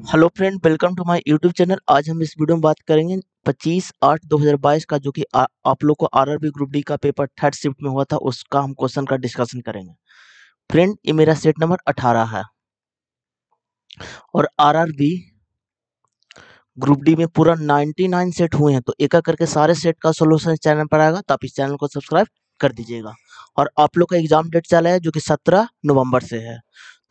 Hello friend, welcome to my YouTube channel. आज हम इस वीडियो में बात करेंगे 25/8/2022 का जो कि आप लोग को आरआरबी ग्रुप डी का पेपर थर्ड शिफ्ट में हुआ था, उसका हम क्वेश्चन का डिस्कशन करेंगे। फ्रेंड, ये मेरा सेट नंबर 18 है और आरआरबी ग्रुप डी में पूरा 99 सेट हुए हैं। तो एक एक करके सारे सेट का सोल्यूशन चैनल पर आएगा, तो आप इस चैनल को सब्सक्राइब कर दीजिएगा। और आप लोग का एग्जाम डेट चला है जो कि 17 नवंबर से है,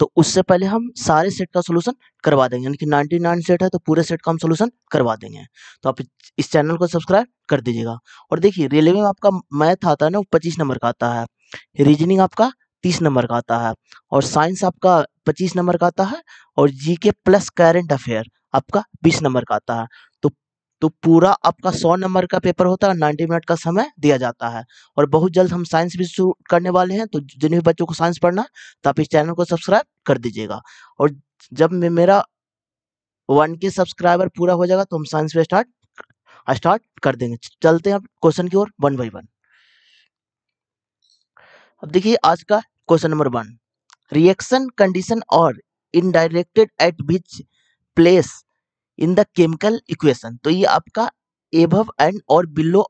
तो उससे पहले हम सारे सेट का सोल्यूशन करवा देंगे। यानी कि 99 सेट है तो पूरे सेट का हम सोल्यूशन करवा देंगे। तो आप इस चैनल को सब्सक्राइब कर दीजिएगा। और देखिए, रेलवे में आपका मैथ आता है ना, वो 25 नंबर का आता है, रीजनिंग आपका 30 नंबर का आता है, और साइंस आपका 25 नंबर का आता है, और जीके प्लस करंट अफेयर आपका 20 नंबर का आता है। तो तो पूरा आपका 100 नंबर का पेपर होता है, 90 मिनट का समय दिया जाता है। और बहुत जल्द हम साइंस भी शुरू करने वाले हैं, तो जिन भी बच्चों को साइंस पढ़ना, तो आप इस चैनल को सब्सक्राइब कर दीजिएगा। और जब मेरा 1K सब्सक्राइबर पूरा हो जाएगा तो हम साइंस पे स्टार्ट कर देंगे। चलते हैं अब क्वेश्चन की ओर वन बाई वन। अब देखिए आज का क्वेश्चन नंबर 1, रिएक्शन कंडीशन और indicated at which place in the chemical equation. तो ये आपका एबव एंड और बिलो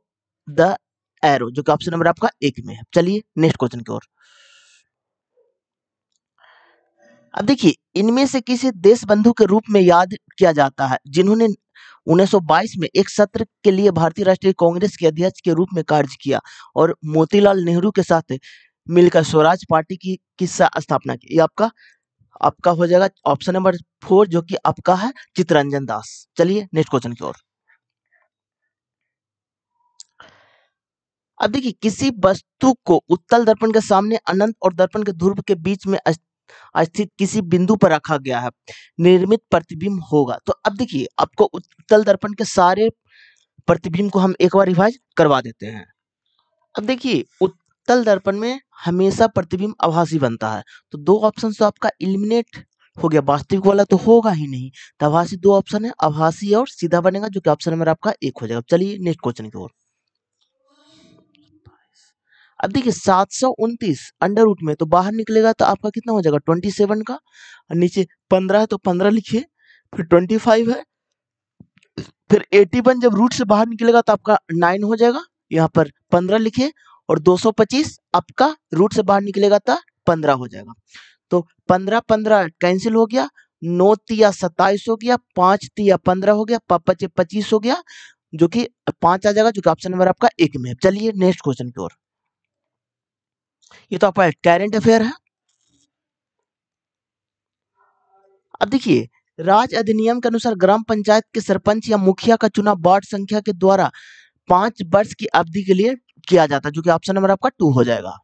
द एरो, जो कि ऑप्शन नंबर आपका 1 में है। चलिए नेक्स्ट क्वेश्चन की ओर। अब देखिए, इनमें से किसी देश बंधु के रूप में याद किया जाता है जिन्होंने 1922 में एक सत्र के लिए भारतीय राष्ट्रीय कांग्रेस के अध्यक्ष के रूप में कार्य किया और मोतीलाल नेहरू के साथ मिलकर स्वराज पार्टी की स्थापना की। ये आपका आपका हो जाएगा ऑप्शन नंबर 4, जो कि आपका है चित्तरंजन दास। चलिए नेक्स्ट क्वेश्चन की ओर। अब देखिए, किसी वस्तु को उत्तल दर्पण के सामने अनंत और दर्पण के ध्रुव के बीच में स्थित किसी बिंदु पर रखा गया है, निर्मित प्रतिबिंब होगा। तो अब देखिए, आपको उत्तल दर्पण के सारे प्रतिबिंब को हम एक बार रिवाइज करवा देते हैं। अब देखिए, उत्तल दर्पण में हमेशा प्रतिबिंब आभासी बनता है, तो दो ऑप्शन तो आपका एलिमिनेट हो गया, वास्तविक वाला तो होगा ही नहीं। तो आभासी दो ऑप्शन है, आभासी और सीधा बनेगा, जो कि ऑप्शन नंबर आपका 1 हो जाएगा। चलिए नेक्स्ट क्वेश्चन की ओर। अब देखिए, 729 अंडर रूट में तो बाहर निकलेगा तो आपका कितना हो जाएगा 27 का, और नीचे 15 है तो 15 लिखिए, फिर 25 है, फिर 81 जब रूट से बाहर निकलेगा तो आपका 9 हो जाएगा, यहाँ पर 15 लिखिए, और 225 आपका रूट से बाहर निकलेगा तो 15 हो जाएगा। तो 15 15 कैंसिल हो गया, 9 तिया 27 हो गया, 5 तिया 15 हो गया, 5 25 हो गया, जो कि 5 आ जाएगा, जो कि ऑप्शन नंबर आपका 1 में है। चलिए नेक्स्ट क्वेश्चन की ओर। ये तो आपका करंट अफेयर है। अब देखिए, राज्य अधिनियम के अनुसार ग्राम पंचायत के सरपंच या मुखिया का चुनाव वार्ड संख्या के द्वारा 5 वर्ष की अवधि के लिए किया जाता है, जो कि ऑप्शन नंबर आपका 2 हो जाएगा।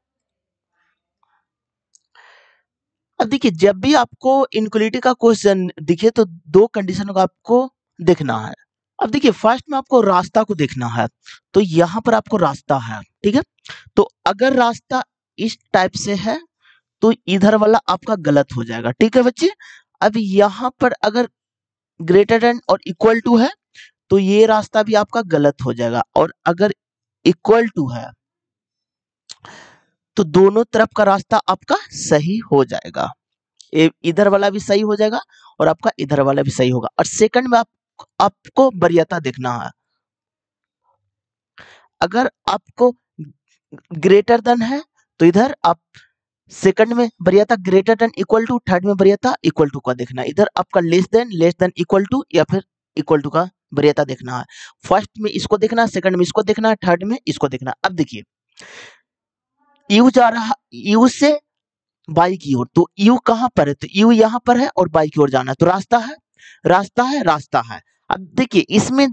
अब देखिए, जब भी आपको इनक्वलिटी का क्वेश्चन दिखे तो दो कंडीशन को आपको देखना है। अब देखिए, फर्स्ट में आपको रास्ता को देखना है, तो यहाँ पर आपको रास्ता है, ठीक है। तो अगर रास्ता इस टाइप से है तो इधर वाला आपका गलत हो जाएगा, ठीक है बच्चे। अब यहाँ पर अगर ग्रेटर देन और इक्वल टू है तो ये रास्ता भी आपका गलत हो जाएगा, और अगर इक्वल टू है तो दोनों तरफ का रास्ता आपका सही हो जाएगा। इधर वाला भी सही हो जाएगा और आपका इधर वाला भी सही होगा। और सेकंड में आपको वरीयता देखना है। अगर आपको ग्रेटर देन है तो इधर आप सेकंड में वरीयता greater than equal to, third में वरीयता इक्वल टू का देखना है। इधर आपका लेस देन इक्वल टू या फिर इक्वल टू का वरीयता देखना है। फर्स्ट में इसको देखना है, सेकंड में इसको देखना है, थर्ड में इसको देखना है। अब देखिए, यू जा रहा यू से बाई की ओर, तो यू कहां पर है, तो यू यहां पर है और बाई की ओर जाना है, तो रास्ता है रास्ता है रास्ता है। अब देखिए, इसमें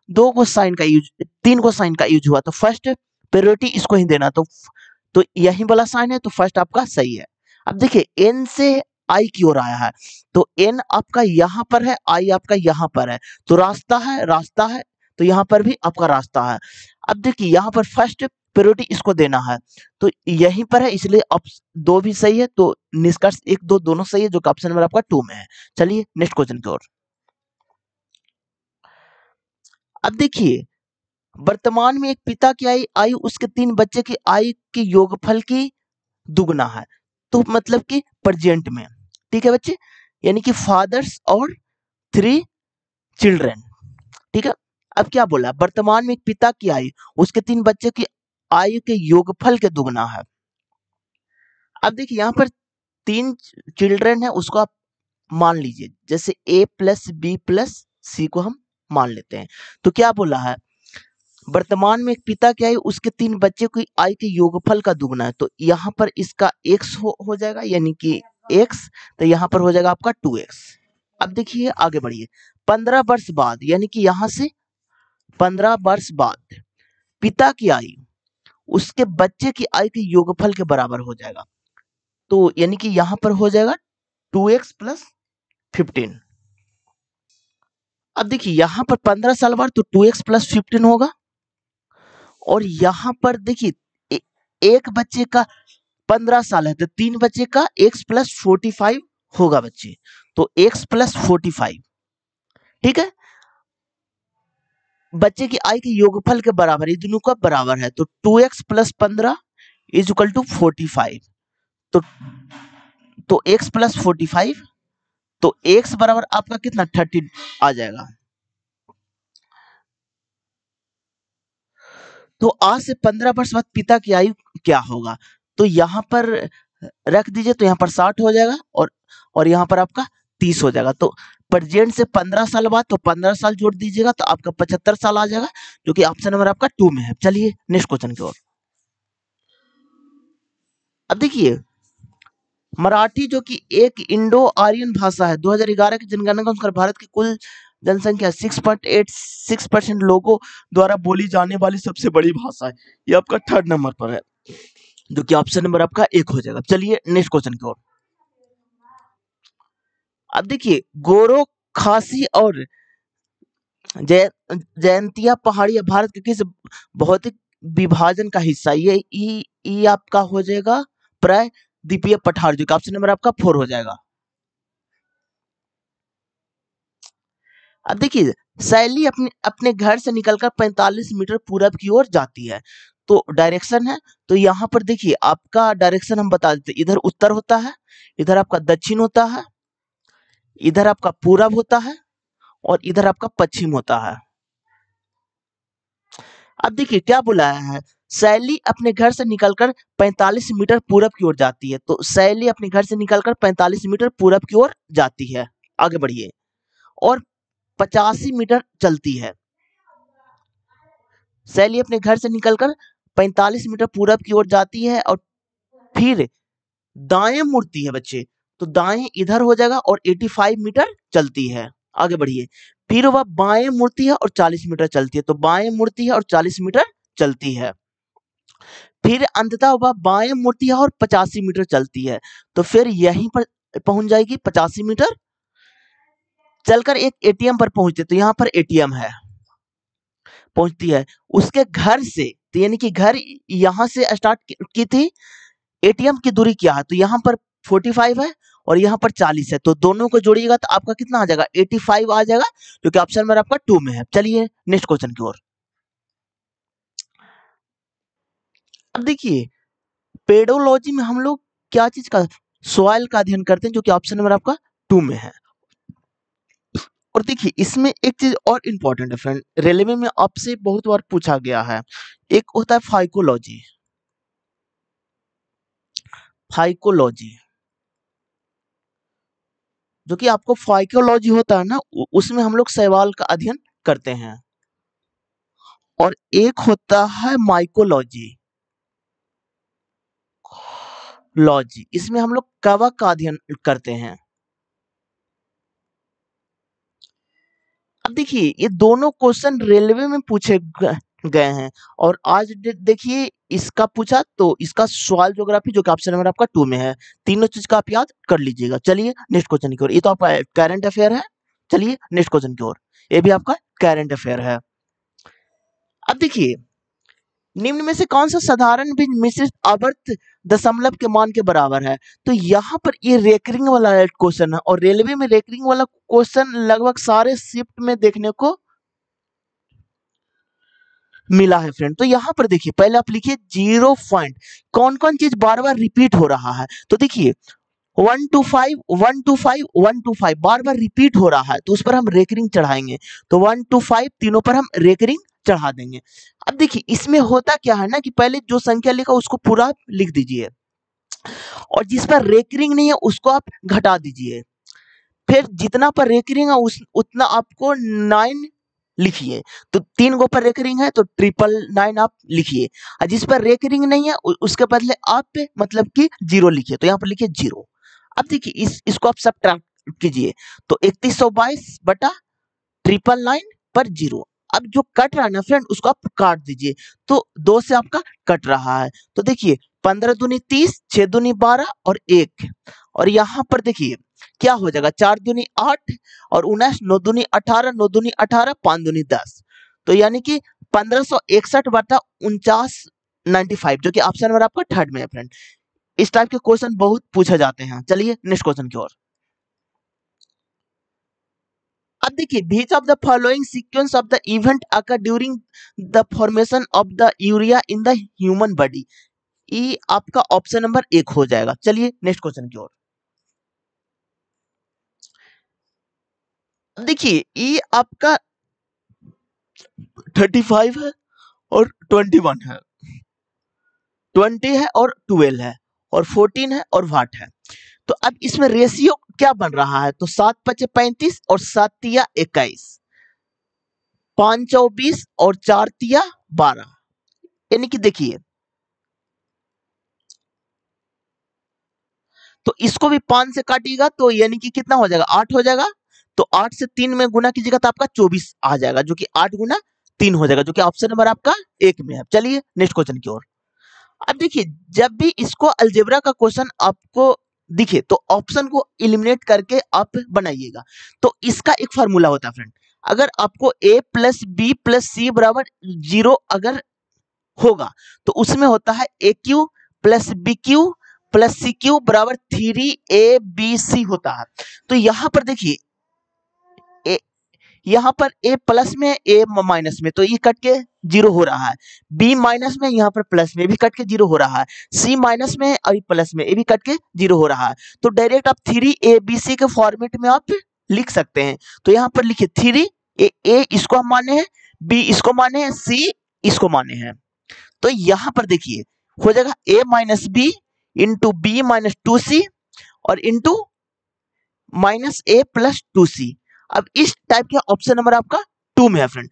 दो को साइन का यूज, तीन को साइन का यूज हुआ, तो फर्स्ट प्रायोरिटी इसको ही देना, तो यही वाला साइन है, तो फर्स्ट आपका सही है। अब देखिए, एन से आई की ओर आया है, तो एन आपका यहां पर है, आई आपका यहां पर है, तो रास्ता है, तो यहां पर भी आपका रास्ता है। अब देखिए, यहां पर फर्स्ट प्रायोरिटी इसको देना है, तो यहीं पर है, इसलिए दो भी सही है, तो निष्कर्ष 1 2 दोनों सही है, जो कि ऑप्शन नंबर आपका 2 में है। चलिए नेक्स्ट क्वेश्चन की ओर। अब देखिए, वर्तमान में एक पिता की आयु उसके 3 बच्चे की आयु के योगफल की दुगना है, तो मतलब कि प्रेजेंट में, ठीक है बच्चे, यानी कि फादर्स और 3 चिल्ड्रेन। ठीक है, अब क्या बोला, वर्तमान में एक पिता की आयु उसके 3 बच्चे की आयु के योगफल के दुगना है। अब देखिए यहाँ पर 3 चिल्ड्रेन है, उसको आप मान लीजिए, जैसे a प्लस बी प्लस सी को हम मान लेते हैं। तो क्या बोला है, वर्तमान में एक पिता की आयु उसके 3 बच्चे की आयु के योगफल का दुगना है। तो यहाँ पर इसका x हो जाएगा, यानी कि x, तो यहाँ पर हो जाएगा आपका 2x। अब देखिए आगे बढ़िए, 15 वर्ष बाद, यानी कि यहाँ से 15 वर्ष बाद पिता की आयु उसके बच्चे की आयु के योगफल के बराबर हो जाएगा। तो यानी कि यहाँ पर हो जाएगा 2x प्लस 15। अब देखिए यहाँ पर 15 साल बाद तो 2x प्लस 15 होगा, और यहाँ पर देखिए एक बच्चे का 15 साल है तो 3 बच्चे का x प्लस 45 होगा बच्चे, तो x प्लस 45। ठीक है, बच्चे की आयु के योगफल के बराबर, ये दोनों का बराबर है, तो 2x plus 15 is equal to 45। तो x प्लस 45, तो x बराबर आपका कितना 30 आ जाएगा। तो आज से 15 वर्ष बाद पिता की आयु क्या होगा, तो यहाँ पर रख दीजिए, तो यहाँ पर 60 हो जाएगा, और यहाँ पर आपका 30 हो जाएगा। तो प्रेजेंट से 15 साल बाद, तो 15 साल जोड़ दीजिएगा तो आपका 75 साल आ जाएगा, जो कि ऑप्शन नंबर आपका 2 में है। चलिए नेक्स्ट क्वेश्चन की ओर। अब देखिए, मराठी जो कि एक इंडो आर्यन भाषा है, 2011 की जनगणना के अनुसार भारत की कुल जनसंख्या 6.86% लोगों द्वारा बोली जाने वाली सबसे बड़ी भाषा है। ये आपका 3rd नंबर पर है, जो कि ऑप्शन नंबर आपका 1 हो जाएगा। चलिए नेक्स्ट क्वेश्चन की ओर। अब देखिए, गोरो, खासी और जयंतिया पहाड़ियां भारत के किस भौतिक विभाजन का हिस्सा, ये आपका हो जाएगा प्रायद्वीपीय पठार, जो कि ऑप्शन नंबर आपका 4 हो जाएगा। अब देखिए, शैली अपने घर से निकलकर 45 मीटर पूरब की ओर जाती है, तो डायरेक्शन है, तो यहाँ पर देखिए आपका डायरेक्शन हम बता देते, इधर उत्तर होता है, इधर आपका दक्षिण होता है, इधर आपका पूरब होता है, और इधर आपका पश्चिम होता है। अब देखिए क्या बोला है, शैली अपने घर से निकलकर 45 मीटर पूरब की ओर जाती है, तो शैली अपने घर से निकलकर 45 मीटर पूरब की ओर जाती है, आगे बढ़िए, और 85 मीटर चलती है। शैली अपने घर से निकलकर 45 मीटर पूरब की ओर जाती है, और फिर दाएं मुड़ती है बच्चे, तो दाएं इधर हो जाएगा, और 85 मीटर चलती है, आगे बढ़िए, फिर वह बाएं मुड़ती है और 40 मीटर चलती है, तो बाएं मुड़ती है और 40 मीटर चलती है, फिर अंततः वह बाएं मुड़ती है और 85 मीटर चलती है, तो फिर यहीं पर पहुंच जाएगी 85 मीटर चलकर एक एटीएम पर पहुंचते, तो यहाँ पर एटीएम है, पहुंचती है उसके घर से, तो यानी कि घर यहाँ से स्टार्ट की थी, एटीएम की दूरी क्या है, तो यहाँ पर 45 है और यहाँ पर 40 है, तो दोनों को जोड़िएगा तो आपका कितना आ जाएगा 85 आ जाएगा, जो कि ऑप्शन नंबर आपका 2 में है। चलिए नेक्स्ट क्वेश्चन की ओर। अब देखिए, पेडोलॉजी में हम लोग क्या चीज का, सॉइल का अध्ययन करते हैं, जो कि ऑप्शन नंबर आपका 2 में है। और देखिए इसमें एक चीज और इंपॉर्टेंट है फ्रेंड, रेलवे में आपसे बहुत बार पूछा गया है, एक होता है फाइकोलॉजी, फाइकोलॉजी जो कि आपको फाइकोलॉजी होता है ना, उसमें हम लोग शैवाल का अध्ययन करते हैं, और एक होता है माइकोलॉजी, लॉजी, इसमें हम लोग कवक का अध्ययन करते हैं। अब देखिए ये दोनों क्वेश्चन रेलवे में पूछे गए हैं, और आज देखिए इसका पूछा, तो इसका सवाल ज्योग्राफी, जो कि ऑप्शन नंबर आपका 2 में है, तीनों चीज का आप याद कर लीजिएगा। चलिए नेक्स्ट क्वेश्चन की ओर, ये तो आपका करंट अफेयर है। चलिए नेक्स्ट क्वेश्चन की ओर, ये भी आपका करंट अफेयर है। अब देखिए, निम्न में से कौन सा साधारण भी मिश्रित आवर्त दशमलव के मान के बराबर है, तो यहाँ पर ये रेकरिंग वाला क्वेश्चन है, और रेलवे में रेकरिंग वाला क्वेश्चन लगभग सारे शिफ्ट में देखने को मिला है फ्रेंड। तो यहाँ पर देखिए, पहले आप लिखिए 0 पॉइंट, कौन कौन चीज बार बार रिपीट हो रहा है, तो देखिए 125 125 125 बार बार रिपीट हो रहा है तो उस पर हम रेकरिंग चढ़ाएंगे। तो 125 तीनों पर हम रेकरिंग चढ़ा देंगे। अब देखिए इसमें होता क्या है ना कि पहले जो संख्या लिखा उसको पूरा लिख दीजिए और जिस पर रेकरिंग नहीं है उसको आप घटा दीजिए। फिर जितना पर रेकरिंग है उतना आपको 9 लिखिए। तो 3 गो पर रेकरिंग है तो 999 आप लिखिए और जिस पर रेकरिंग नहीं है उसके बदले आप मतलब कि 0 लिखिए। तो यहाँ पर लिखिए 0। अब देखिए इसको आप सब्ट्रैक्ट कीजिए तो 3122 बटा 999 पर 0। अब जो कट रहा है ना फ्रेंड उसको आप काट दीजिए तो 2 से आपका कट रहा है। तो देखिए 15 दूनी 30, 6 दूनी 12 और 1 और यहाँ पर देखिए क्या हो जाएगा 4 दूनी 8 और 19, 9 दूनी 18, 9 दूनी 18, 5 दूनी 10। तो यानी कि 1561 बटा 4995 जो कि ऑप्शन नंबर आपका थर्ड में है फ्रेंड। इस टाइप के क्वेश्चन बहुत पूछे जाते हैं। चलिए नेक्स्ट क्वेश्चन की ओर। अब देखिए which of the following sequence of the event occur during the formation of the urea in the human body। ये आपका ऑप्शन नंबर 1 हो जाएगा। चलिए नेक्स्ट क्वेश्चन की ओर। देखिए ये आपका 35 है और 21 है, 20 है और 12 है और 14 है और 8 है। तो अब इसमें रेशियो क्या बन रहा है? तो 7 5 35 और 7 तिया 21, 5 24 और 4 तिया 12। यानी कि देखिए तो इसको भी 5 से काटिएगा तो यानी कि कितना हो जाएगा 8 हो जाएगा। तो 8 से 3 में गुना कीजिएगा तो आपका 24 आ जाएगा जो कि 8 गुना 3 हो जाएगा जो कि ऑप्शन नंबर आपका 1 में है। चलिए नेक्स्ट क्वेश्चन की ओर। अब देखिए जब भी इसको अलजेब्रा का क्वेश्चन आपको दिखे तो ऑप्शन को एलिमिनेट करके आप बनाइएगा। तो इसका एक फार्मूला होता है फ्रेंड, अगर आपको a plus b plus c बराबर 0 अगर होगा तो उसमें होता है a cube plus b Q plus c cube बराबर 3abc होता है। तो यहाँ पर देखिए यहाँ पर a प्लस में a माइनस में तो ये कट के 0 हो रहा है, b माइनस में यहाँ पर प्लस में भी कट के 0 हो रहा है, c माइनस में और प्लस में ये भी कट के 0 हो रहा है। तो डायरेक्ट आप 3abc के फॉर्मेट में आप लिख सकते हैं। तो यहाँ पर लिखिए 3a इसको हम माने हैं, b इसको माने हैं, c इसको माने हैं। तो यहाँ पर देखिए हो जाएगा a minus b into b minus 2c और into minus a plus 2c। अब इस टाइप का ऑप्शन नंबर आपका 2 में है फ्रेंड।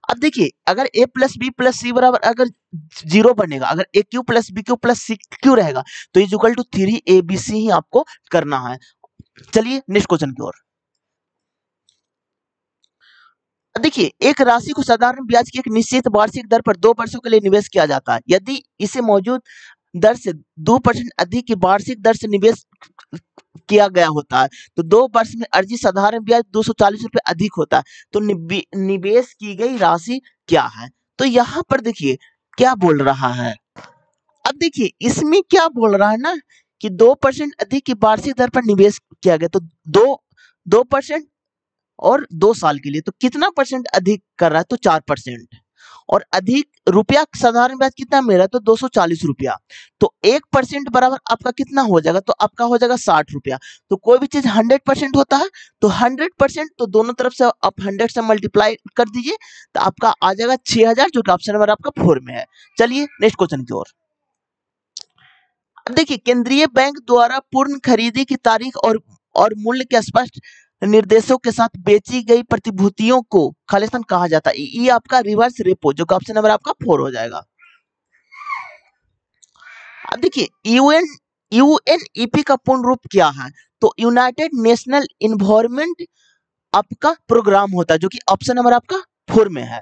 अब देखिए अगर a plus b plus c बराबर अगर 0 बनेगा, अगर a q plus b Q plus c q रहेगा तो इज इक्वल टू 3abc ही आपको करना है। चलिए नेक्स्ट क्वेश्चन की ओर। देखिए एक राशि को साधारण ब्याज की एक निश्चित वार्षिक दर पर 2 वर्षों के लिए निवेश किया जाता है। यदि इसे मौजूद दर से 2% अधिक की वार्षिक दर से निवेश किया गया होता है तो 2 वर्ष में अर्जित साधारण ब्याज 240 रुपए अधिक होता है। तो निवेश की गई राशि क्या है? तो यहाँ पर देखिए क्या बोल रहा है। अब देखिए इसमें क्या बोल रहा है ना कि 2% अधिक की वार्षिक दर पर निवेश किया गया। तो 2% और 2 साल के लिए तो कितना परसेंट अधिक कर रहा है? तो 4%। और अधिक रुपया साधारण ब्याज कितना मेरा? तो 240 रुपया। तो 1% बराबर आपका कितना हो जाएगा? तो आपका हो जाएगा 60 रुपया। तो कोई भी चीज 100% होता है तो 100% तो दोनों तरफ से आप 100 से मल्टीप्लाई कर दीजिए तो आपका आ जाएगा 6000 जो कि ऑप्शन नंबर आपका 4 में है। चलिए नेक्स्ट क्वेश्चन की ओर। अब देखिए केंद्रीय बैंक द्वारा पूर्ण खरीदी की तारीख और मूल्य के स्पष्ट निर्देशों के साथ बेची गई प्रतिभूतियों को खालिस्तान कहा जाता है। ये आपका रिवर्स रेपो जो कि ऑप्शन नंबर आपका 4 हो जाएगा। अब देखिए यूएनईपी का पूर्ण रूप क्या है? तो यूनाइटेड नेशनल इन्वायरमेंट आपका प्रोग्राम होता है जो कि ऑप्शन नंबर आपका 4 में है।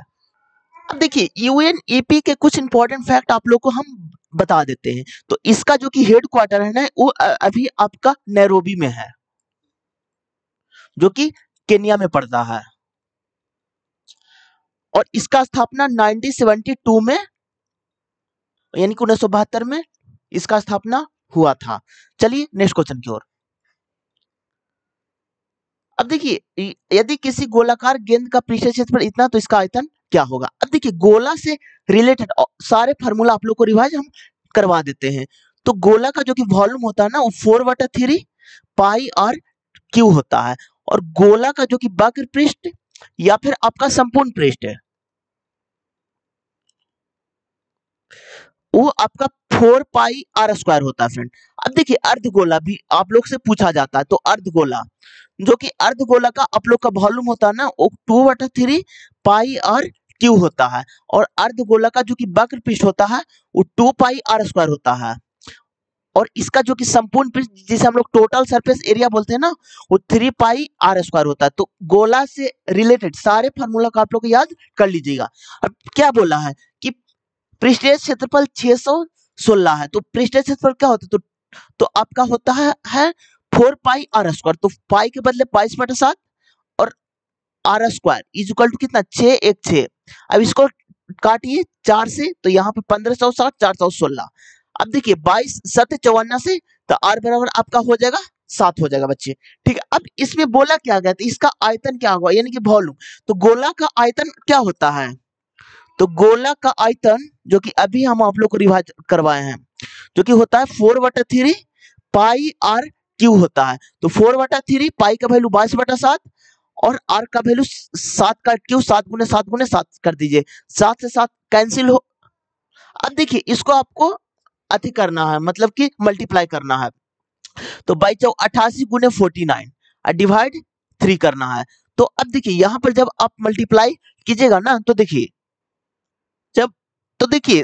अब देखिए यूएनईपी के कुछ इंपॉर्टेंट फैक्ट आप लोग को हम बता देते हैं। तो इसका जो कि हेड क्वार्टर है ना वो अभी आपका नैरोबी में है जो कि केन्या में पड़ता है और इसका स्थापना 1972 में यानी कि 1972 में इसका स्थापना हुआ था। चलिए नेक्स्ट क्वेश्चन की ओर। अब देखिए यदि किसी गोलाकार गेंद का पृष्ठ क्षेत्र पर इतना तो इसका आयतन क्या होगा? अब देखिए गोला से रिलेटेड सारे फार्मूला आप लोग को रिवाइज हम करवा देते हैं। तो गोला का जो कि वॉल्यूम होता है ना वो 4/3 पाई आर क्यू होता है, और गोला का जो कि वक्र पृष्ठ या फिर आपका संपूर्ण पृष्ठ है वो आपका 4 पाई आर स्क्वायर होता है फ्रेंड। अब देखिए अर्धगोला भी आप लोग से पूछा जाता है, तो अर्धगोला जो कि अर्धगोला का आप लोग का वॉल्यूम होता है ना वो 2/3 पाई आर क्यू होता है, और अर्धगोला का जो कि वक्र पृष्ठ होता है वो 2 पाई आर स्क्वायर होता है, और इसका जो कि संपूर्ण पृष्ठ जिसे हम लोग टोटल सरफेस एरिया बोलते हैं ना वो 3 पाई आर स्क्वायर होता है। तो गोला से रिलेटेड सारे फार्मूला को आप लोग याद कर लीजिएगा। अब क्या बोला है कि पृष्ठीय क्षेत्रफल 616 है, तो पृष्ठीय क्षेत्रफल क्या होता है, तो आपका होता है 4 पाई आर स्क्वायर, तो पाई के बदले 22/7 और r square is equal to कितना 616। अब इसको काटिए 4 से, तो यहाँ पे 1560 416। अब देखिए 22 7 54 से, तो आर बराबर आपका हो जाएगा 7 हो जाएगा बच्चे। ठीक है, अब इसमें बोला क्या गया था, इसका आयतन क्या होगा यानी कि वॉल्यूम। तो गोला का आयतन क्या होता है, तो गोला का आयतन जो कि अभी हम आप लोग को रिवाइज करवाए हैं जो कि होता है 4/3 पाई आर क्यू होता है। तो 4/3 पाई का वैल्यू 22/7 और आर का वैल्यू 7 का क्यू 7 गुने 7 गुने 7 कर दीजिए, 7 से 7 कैंसिल हो। अब देखिए इसको आपको अति करना है, मतलब कि मल्टीप्लाई करना है, तो 88 गुने 49 और डिवाइड 3 करना है। तो अब देखिए यहाँ पर जब आप मल्टीप्लाई कीजिएगा ना तो देखिए जब तो देखिए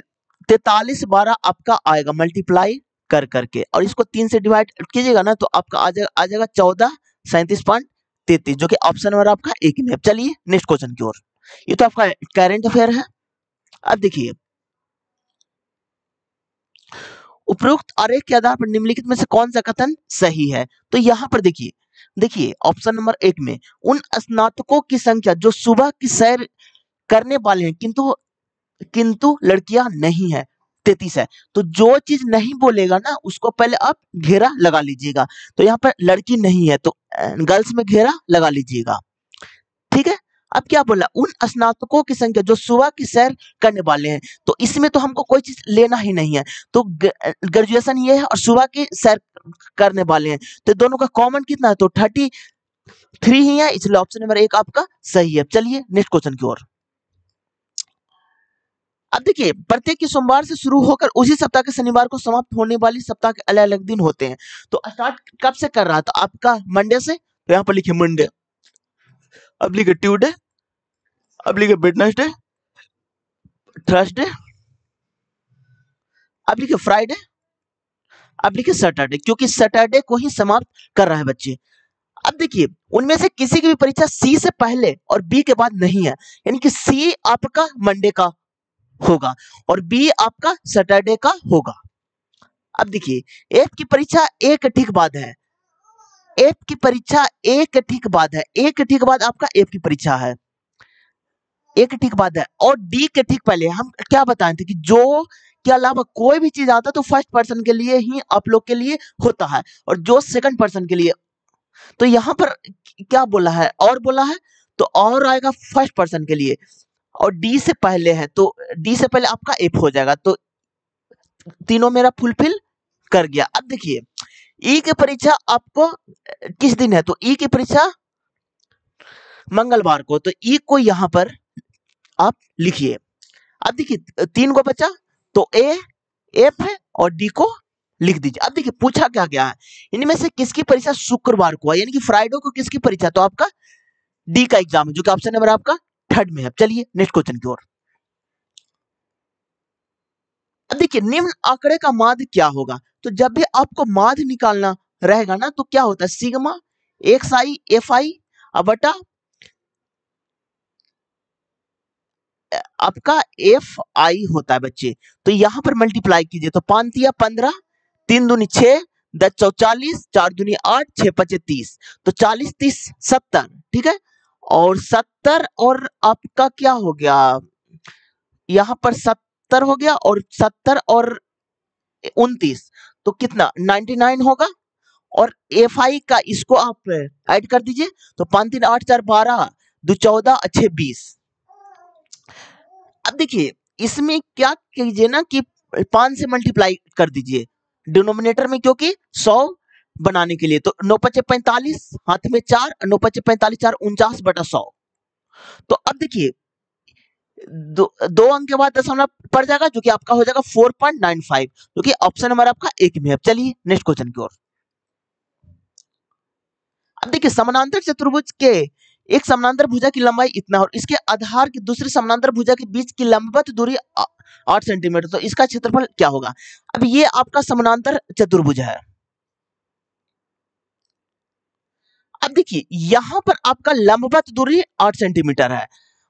43 12 आपका आएगा मल्टीप्लाई कर करके, और इसको 3 से डिवाइड कीजिएगा ना तो आपका आ जाएगा 1437.33 जो कि ऑप्शन नंबर आपका एक ही में। चलिए नेक्स्ट क्वेश्चन की ओर, ये तो आपका करंट अफेयर है। अब देखिए उपरोक्त आरेख के आधार पर निम्नलिखित में से कौन सा कथन सही है। तो यहाँ पर देखिए देखिए ऑप्शन नंबर 1 में उन स्नातकों की संख्या जो सुबह की सैर करने वाले हैं किंतु किंतु लड़कियां नहीं है 33 है। तो जो चीज नहीं बोलेगा ना उसको पहले आप घेरा लगा लीजिएगा, तो यहाँ पर लड़की नहीं है तो गर्ल्स में घेरा लगा लीजिएगा। ठीक है, अब क्या बोला उन स्नातकों की संख्या जो सुबह की सैर करने वाले हैं, तो इसमें तो हमको कोई चीज लेना ही नहीं है, तो ग्रेजुएशन ये है और सुबह की सैर करने वाले हैं, तो दोनों का कॉमन कितना है, तो 33 ही है, इसलिए ऑप्शन नंबर 1 आपका सही है। चलिए नेक्स्ट क्वेश्चन की ओर। अब देखिए प्रत्येक सोमवार से शुरू होकर उसी सप्ताह के शनिवार को समाप्त होने वाली सप्ताह के अलग अलग दिन होते हैं, तो स्टार्ट कब से कर रहा है, तो आपका मंडे से, तो यहाँ पर लिखिए मंडे, अब लिखिए ट्यूसडे, अब लिखिए वेडनेसडे, थर्सडे, अब लिखिए फ्राइडे, अब लिखिए सैटरडे, क्योंकि सैटरडे को ही समाप्त कर रहा है बच्चे। अब देखिए उनमें से किसी की भी परीक्षा सी से पहले और बी के बाद नहीं है, यानी कि सी आपका मंडे का होगा और बी आपका सैटरडे का होगा। अब देखिए एफ की परीक्षा एक ठीक बाद है, एफ की परीक्षा एक ठीक बाद है, एक ठीक बाद आपका एफ की परीक्षा है, एक ठीक बाद है, और डी के ठीक पहले हम क्या बताए थे कि जो के अलावा कोई भी चीज आता है तो फर्स्ट पर्सन के लिए ही आप लोग के लिए होता है, और जो सेकंड पर्सन के लिए, तो यहाँ पर क्या बोला है और बोला है, तो और आएगा फर्स्ट पर्सन के लिए, और डी से पहले है तो डी से पहले आपका एफ हो जाएगा, तो तीनों मेरा फुलफिल कर गया। अब देखिए ई की परीक्षा आपको किस दिन है, तो ई की परीक्षा मंगलवार को, तो ई को यहाँ पर आप लिखिए। अब देखिए 3 को बचा, तो ए एफ है और डी को लिख दीजिए। अब देखिए पूछा क्या गया है, इनमें से किसकी परीक्षा शुक्रवार को है, यानी कि फ्राइडे को किसकी परीक्षा, तो आपका डी का एग्जाम है जो कि ऑप्शन नंबर आपका थर्ड में है। चलिए नेक्स्ट क्वेश्चन की ओर। अब देखिए निम्न आंकड़े का माध्य क्या होगा, तो जब भी आपको माध्य निकालना रहेगा ना तो क्या होता है sigma x I F I बटा आपका एफ आई होता है बच्चे। तो यहाँ पर मल्टीप्लाई कीजिए, तो 5 तिया 15, 3 दूनी 6, 10 चौ 40, 4 दूनी 8, 6 पचे 30, तो 40 30 70, ठीक है, और 70 और आपका क्या हो गया, यहाँ पर 70 हो गया और 70 और 29, तो कितना 99 होगा, और एफ आई का इसको आप ऐड कर दीजिए, तो 5 3 8 4 12, 2 14, 6 20। अब देखिए इसमें क्या कीजिए ना कि 5 से मल्टीप्लाई कर दीजिए डिनोमिनेटर में, क्योंकि 100 बनाने के लिए। तो 9 पचे 45, हाथ में 4, 9 पचे 45, 4 49/100। तो अब देखिए दो अंक के बाद दशमलव पड़ जाएगा, जो कि आपका हो जाएगा 4.95, जो कि ऑप्शन नंबर आपका एक में है। चलिए नेक्स्ट क्वेश्चन की ओर। अब देखिए समानांतर चतुर्भुज के एक समानांतर भुजा की लंबाई इतना और इसके आधार की दूसरी समानांतर भुजा के बीच की लंबवत दूरी 8 सेंटीमीटर, तो इसका क्षेत्रफल क्या होगा? अब ये आपका समानांतर चतुर्भुज है। अब देखिए यहां पर आपका लंबवत दूरी 8 सेंटीमीटर है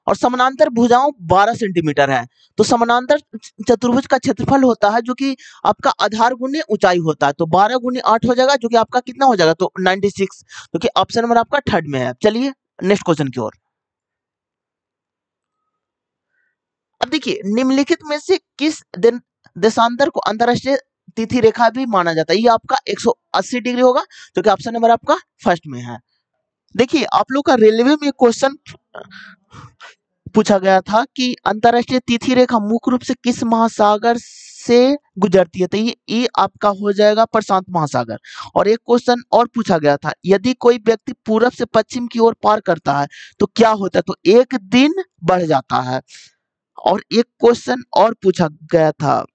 और समानांतर भुजाओं 12 सेंटीमीटर है। तो समानांतर चतुर्भुज का क्षेत्रफल होता है जो कि आपका आधार गुने ऊंचाई होता है। तो 12 गुने 8 हो जाएगा, जो कि आपका कितना हो जाएगा? तो 96, जो कि ऑप्शन नंबर आपका थर्ड में है। चलिए नेक्स्ट क्वेश्चन की ओर। अब देखिए निम्नलिखित में से किस देशांतर को अंतरराष्ट्रीय तिथि रेखा भी माना जाता है? ये आपका 180 डिग्री होगा, जो कि ऑप्शन नंबर आपका फर्स्ट में है। देखिए आप लोग का रेलवे में क्वेश्चन पूछा गया था कि अंतरराष्ट्रीय तिथि रेखा मुख्य रूप से किस महासागर से गुजरती है? तो ये आपका हो जाएगा प्रशांत महासागर। और एक क्वेश्चन और पूछा गया था, यदि कोई व्यक्ति पूरब से पश्चिम की ओर पार करता है तो क्या होता है? तो एक दिन बढ़ जाता है। और एक क्वेश्चन और पूछा गया था,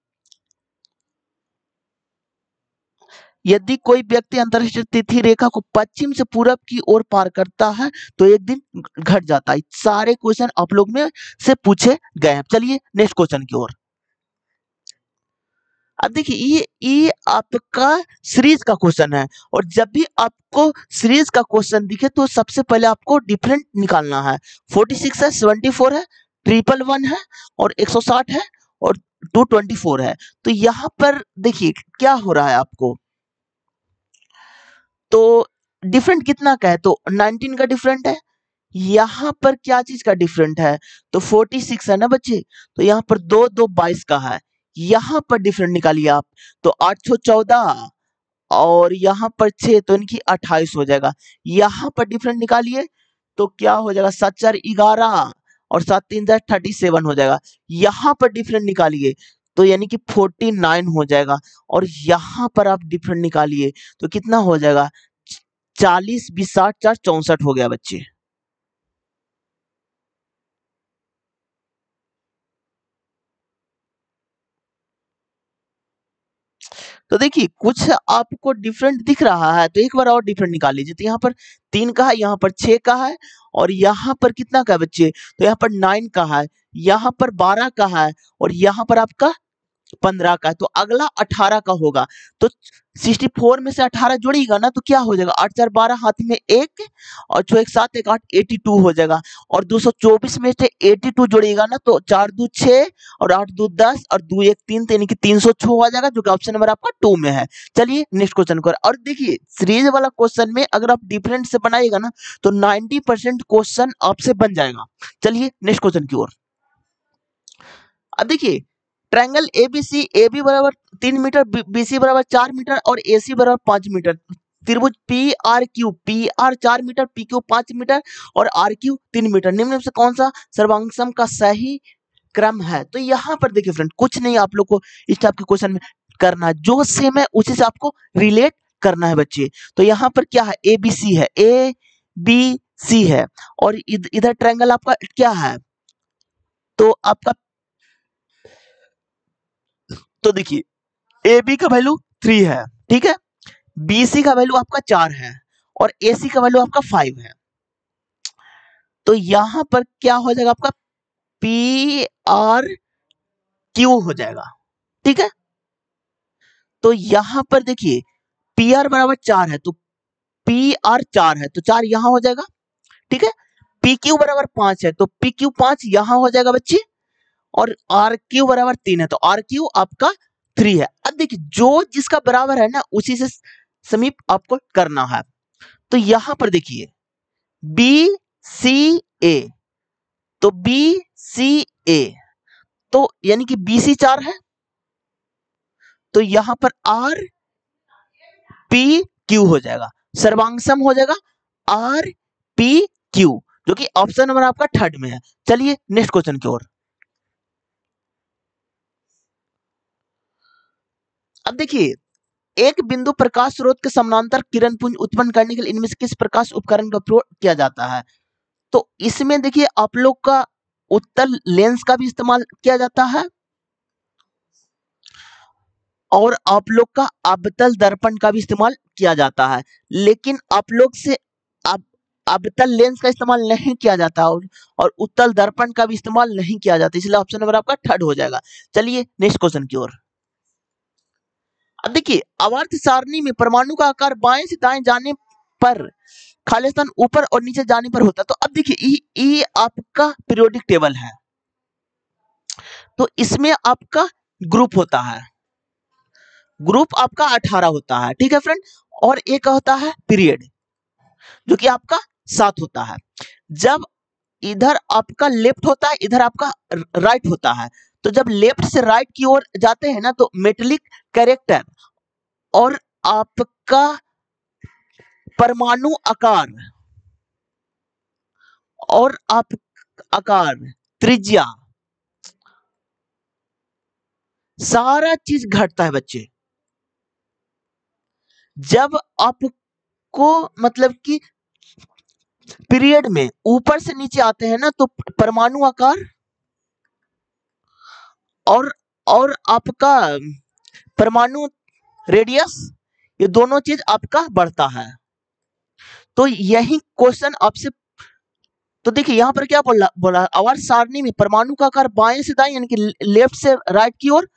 यदि कोई व्यक्ति अंतरराष्ट्रीय तिथि रेखा को पश्चिम से पूरब की ओर पार करता है तो एक दिन घट जाता है। सारे क्वेश्चन आप लोग में से पूछे गए हैं। चलिए नेक्स्ट क्वेश्चन की ओर। अब देखिए ये आपका सीरीज का क्वेश्चन है और जब भी आपको सीरीज का क्वेश्चन दिखे तो सबसे पहले आपको डिफरेंट निकालना है। 46 है, 74 है, 111 है और 160 है और 224 है। तो यहाँ पर देखिए क्या हो रहा है आपको, तो डिफरेंट कितना का है? तो 19 का डिफरेंट है। यहाँ पर क्या चीज का डिफरेंट है? तो 46 है ना बच्चे, तो यहाँ पर 2 2 22 का है। यहाँ पर डिफरेंट निकालिए आप, तो 8 14 और यहाँ पर 6, तो इनकी 28 हो जाएगा। यहाँ पर डिफरेंट निकालिए तो क्या हो जाएगा? 7 4 11 और 7 3 37 हो जाएगा। यहाँ पर डिफरेंट निकालिए तो यानी कि 49 हो जाएगा। और यहाँ पर आप डिफरेंट निकालिए तो कितना हो जाएगा? 40 20 60 4 64 हो गया बच्चे। तो देखिए कुछ आपको डिफरेंट दिख रहा है तो एक बार और डिफरेंट निकाल लीजिए। तो यहाँ पर 3 का है, यहाँ पर 6 का है और यहाँ पर कितना का है बच्चे? तो यहाँ पर 9 का है, यहाँ पर 12 का है और यहाँ पर आपका 15 का है। तो अगला 18 का होगा। तो 64 में से 18 जोड़िएगा ना तो क्या हो जाएगा? 8 4 12, हाथ में 1 और 6 1 7 1 8, 82 हो जाएगा। और 224 में से 82 जोड़िएगा ना तो 4 2 6 और 8 2 10 और 2 1 3, यानी कि 306 हो जाएगा, जो कि ऑप्शन नंबर आपका 2 में है। चलिए नेक्स्ट क्वेश्चन को। और देखिए सीरीज वाला क्वेश्चन में अगर आप डिफरेंट से बनाइएगा ना तो 90% क्वेश्चन आपसे बन जाएगा। चलिए नेक्स्ट क्वेश्चन की ओर। अब देखिए ट्रायंगल एबीसी, AB बराबर 3 मीटर, BC बराबर 4 मीटर और AC बराबर 5 मीटर। त्रिभुज PRQ, PR 4 metre, PQ 5 metre और RQ 3 मीटर। निम्न में से कौन सा सर्वांगसम का सही क्रम है? तो यहाँ पर देखिए फ्रेंड कुछ नहीं आप लोग को इस टाइप के क्वेश्चन में करना है, जो सेम है उसी से आपको रिलेट करना है बच्चे। तो यहाँ पर क्या है? ABC है, ABC है और इधर ट्रायंगल आपका क्या है? तो आपका, तो देखिए AB का वैल्यू 3 है, ठीक है, BC का वैल्यू आपका 4 है और AC का वैल्यू आपका 5 है। तो यहां पर क्या हो जाएगा? आपका PRQ हो जाएगा, ठीक है। तो यहां पर देखिए PR बराबर 4 है तो PR 4 है तो 4 यहां हो जाएगा, ठीक है। PQ बराबर 5 है तो PQ 5 यहां हो जाएगा बच्चे। और RQ बराबर 3 है तो RQ आपका 3 है। अब देखिए जो जिसका बराबर है ना उसी से समीप आपको करना है। तो यहां पर देखिए BCA, तो BCA तो यानी कि BC 4 है तो यहां पर RPQ हो जाएगा, सर्वांगसम हो जाएगा RPQ, जो कि ऑप्शन नंबर आपका थर्ड में है। चलिए नेक्स्ट क्वेश्चन की ओर। अब देखिए एक बिंदु प्रकाश स्रोत के समानांतर किरण पुंज उत्पन्न करने के लिए इनमें से किस प्रकाश उपकरण का प्रयोग किया जाता है? तो इसमें देखिए आप लोग का उत्तल लेंस का भी इस्तेमाल किया जाता है और आप लोग का अवतल दर्पण का भी इस्तेमाल किया जाता है, लेकिन आप लोग से अवतल लेंस का इस्तेमाल नहीं किया जाता और उत्तल दर्पण का भी इस्तेमाल नहीं किया जाता, इसलिए ऑप्शन नंबर आपका थर्ड हो जाएगा। चलिए नेक्स्ट क्वेश्चन की ओर। अब देखिए आवर्त सारणी में परमाणु का आकार बाएं से दाएं जाने पर खाली स्थान ऊपर और नीचे जाने पर होता है। तो अब देखिए ये आपका पीरियोडिक टेबल है, तो इसमें आपका ग्रुप होता है, ग्रुप आपका 18 होता है, ठीक है फ्रेंड, और एक होता है पीरियड जो कि आपका 7 होता है। जब इधर आपका लेफ्ट होता है, इधर आपका राइट होता है, तो जब लेफ्ट से राइट की ओर जाते हैं ना तो मेटेलिक कैरेक्टर और आपका परमाणु आकार और आप आकार त्रिज्या सारा चीज घटता है बच्चे। जब आपको मतलब कि पीरियड में ऊपर से नीचे आते हैं ना तो परमाणु आकार और आपका परमाणु रेडियस ये दोनों चीज आपका बढ़ता है। तो यही क्वेश्चन आपसे, तो देखिए यहां पर क्या बोला आवर्त सारणी में परमाणु का आकार बाएं से दाएं यानी कि लेफ्ट से राइट की ओर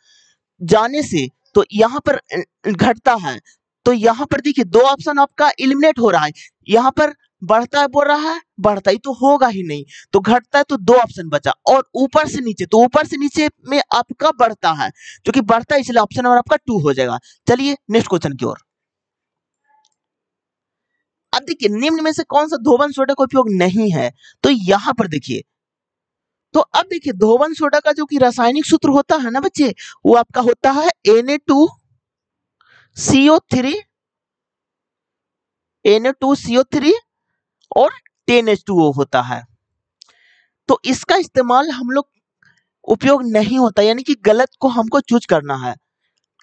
जाने से तो यहां पर घटता है। तो यहां पर देखिए दो ऑप्शन आपका एलिमिनेट हो रहा है, यहां पर बढ़ता है बोल रहा है, बढ़ता ही तो होगा ही नहीं, तो घटता है तो दो ऑप्शन बचा, और ऊपर से नीचे तो ऊपर से नीचे में आपका बढ़ता है, जो कि बढ़ता है इसलिए ऑप्शन नंबर आपका 2 हो जाएगा। चलिए नेक्स्ट क्वेश्चन की ओर। अब देखिए निम्न में से कौन सा धोवन सोडा का उपयोग नहीं है? तो यहां पर देखिए, तो अब देखिए धोवन सोडा का जो कि रासायनिक सूत्र होता है ना बच्चे, वो आपका होता है Na2CO3 Na2CO3 और 10H2O होता है। तो इसका इस्तेमाल हम लोग उपयोग नहीं होता, यानी कि गलत को हमको चूज करना है।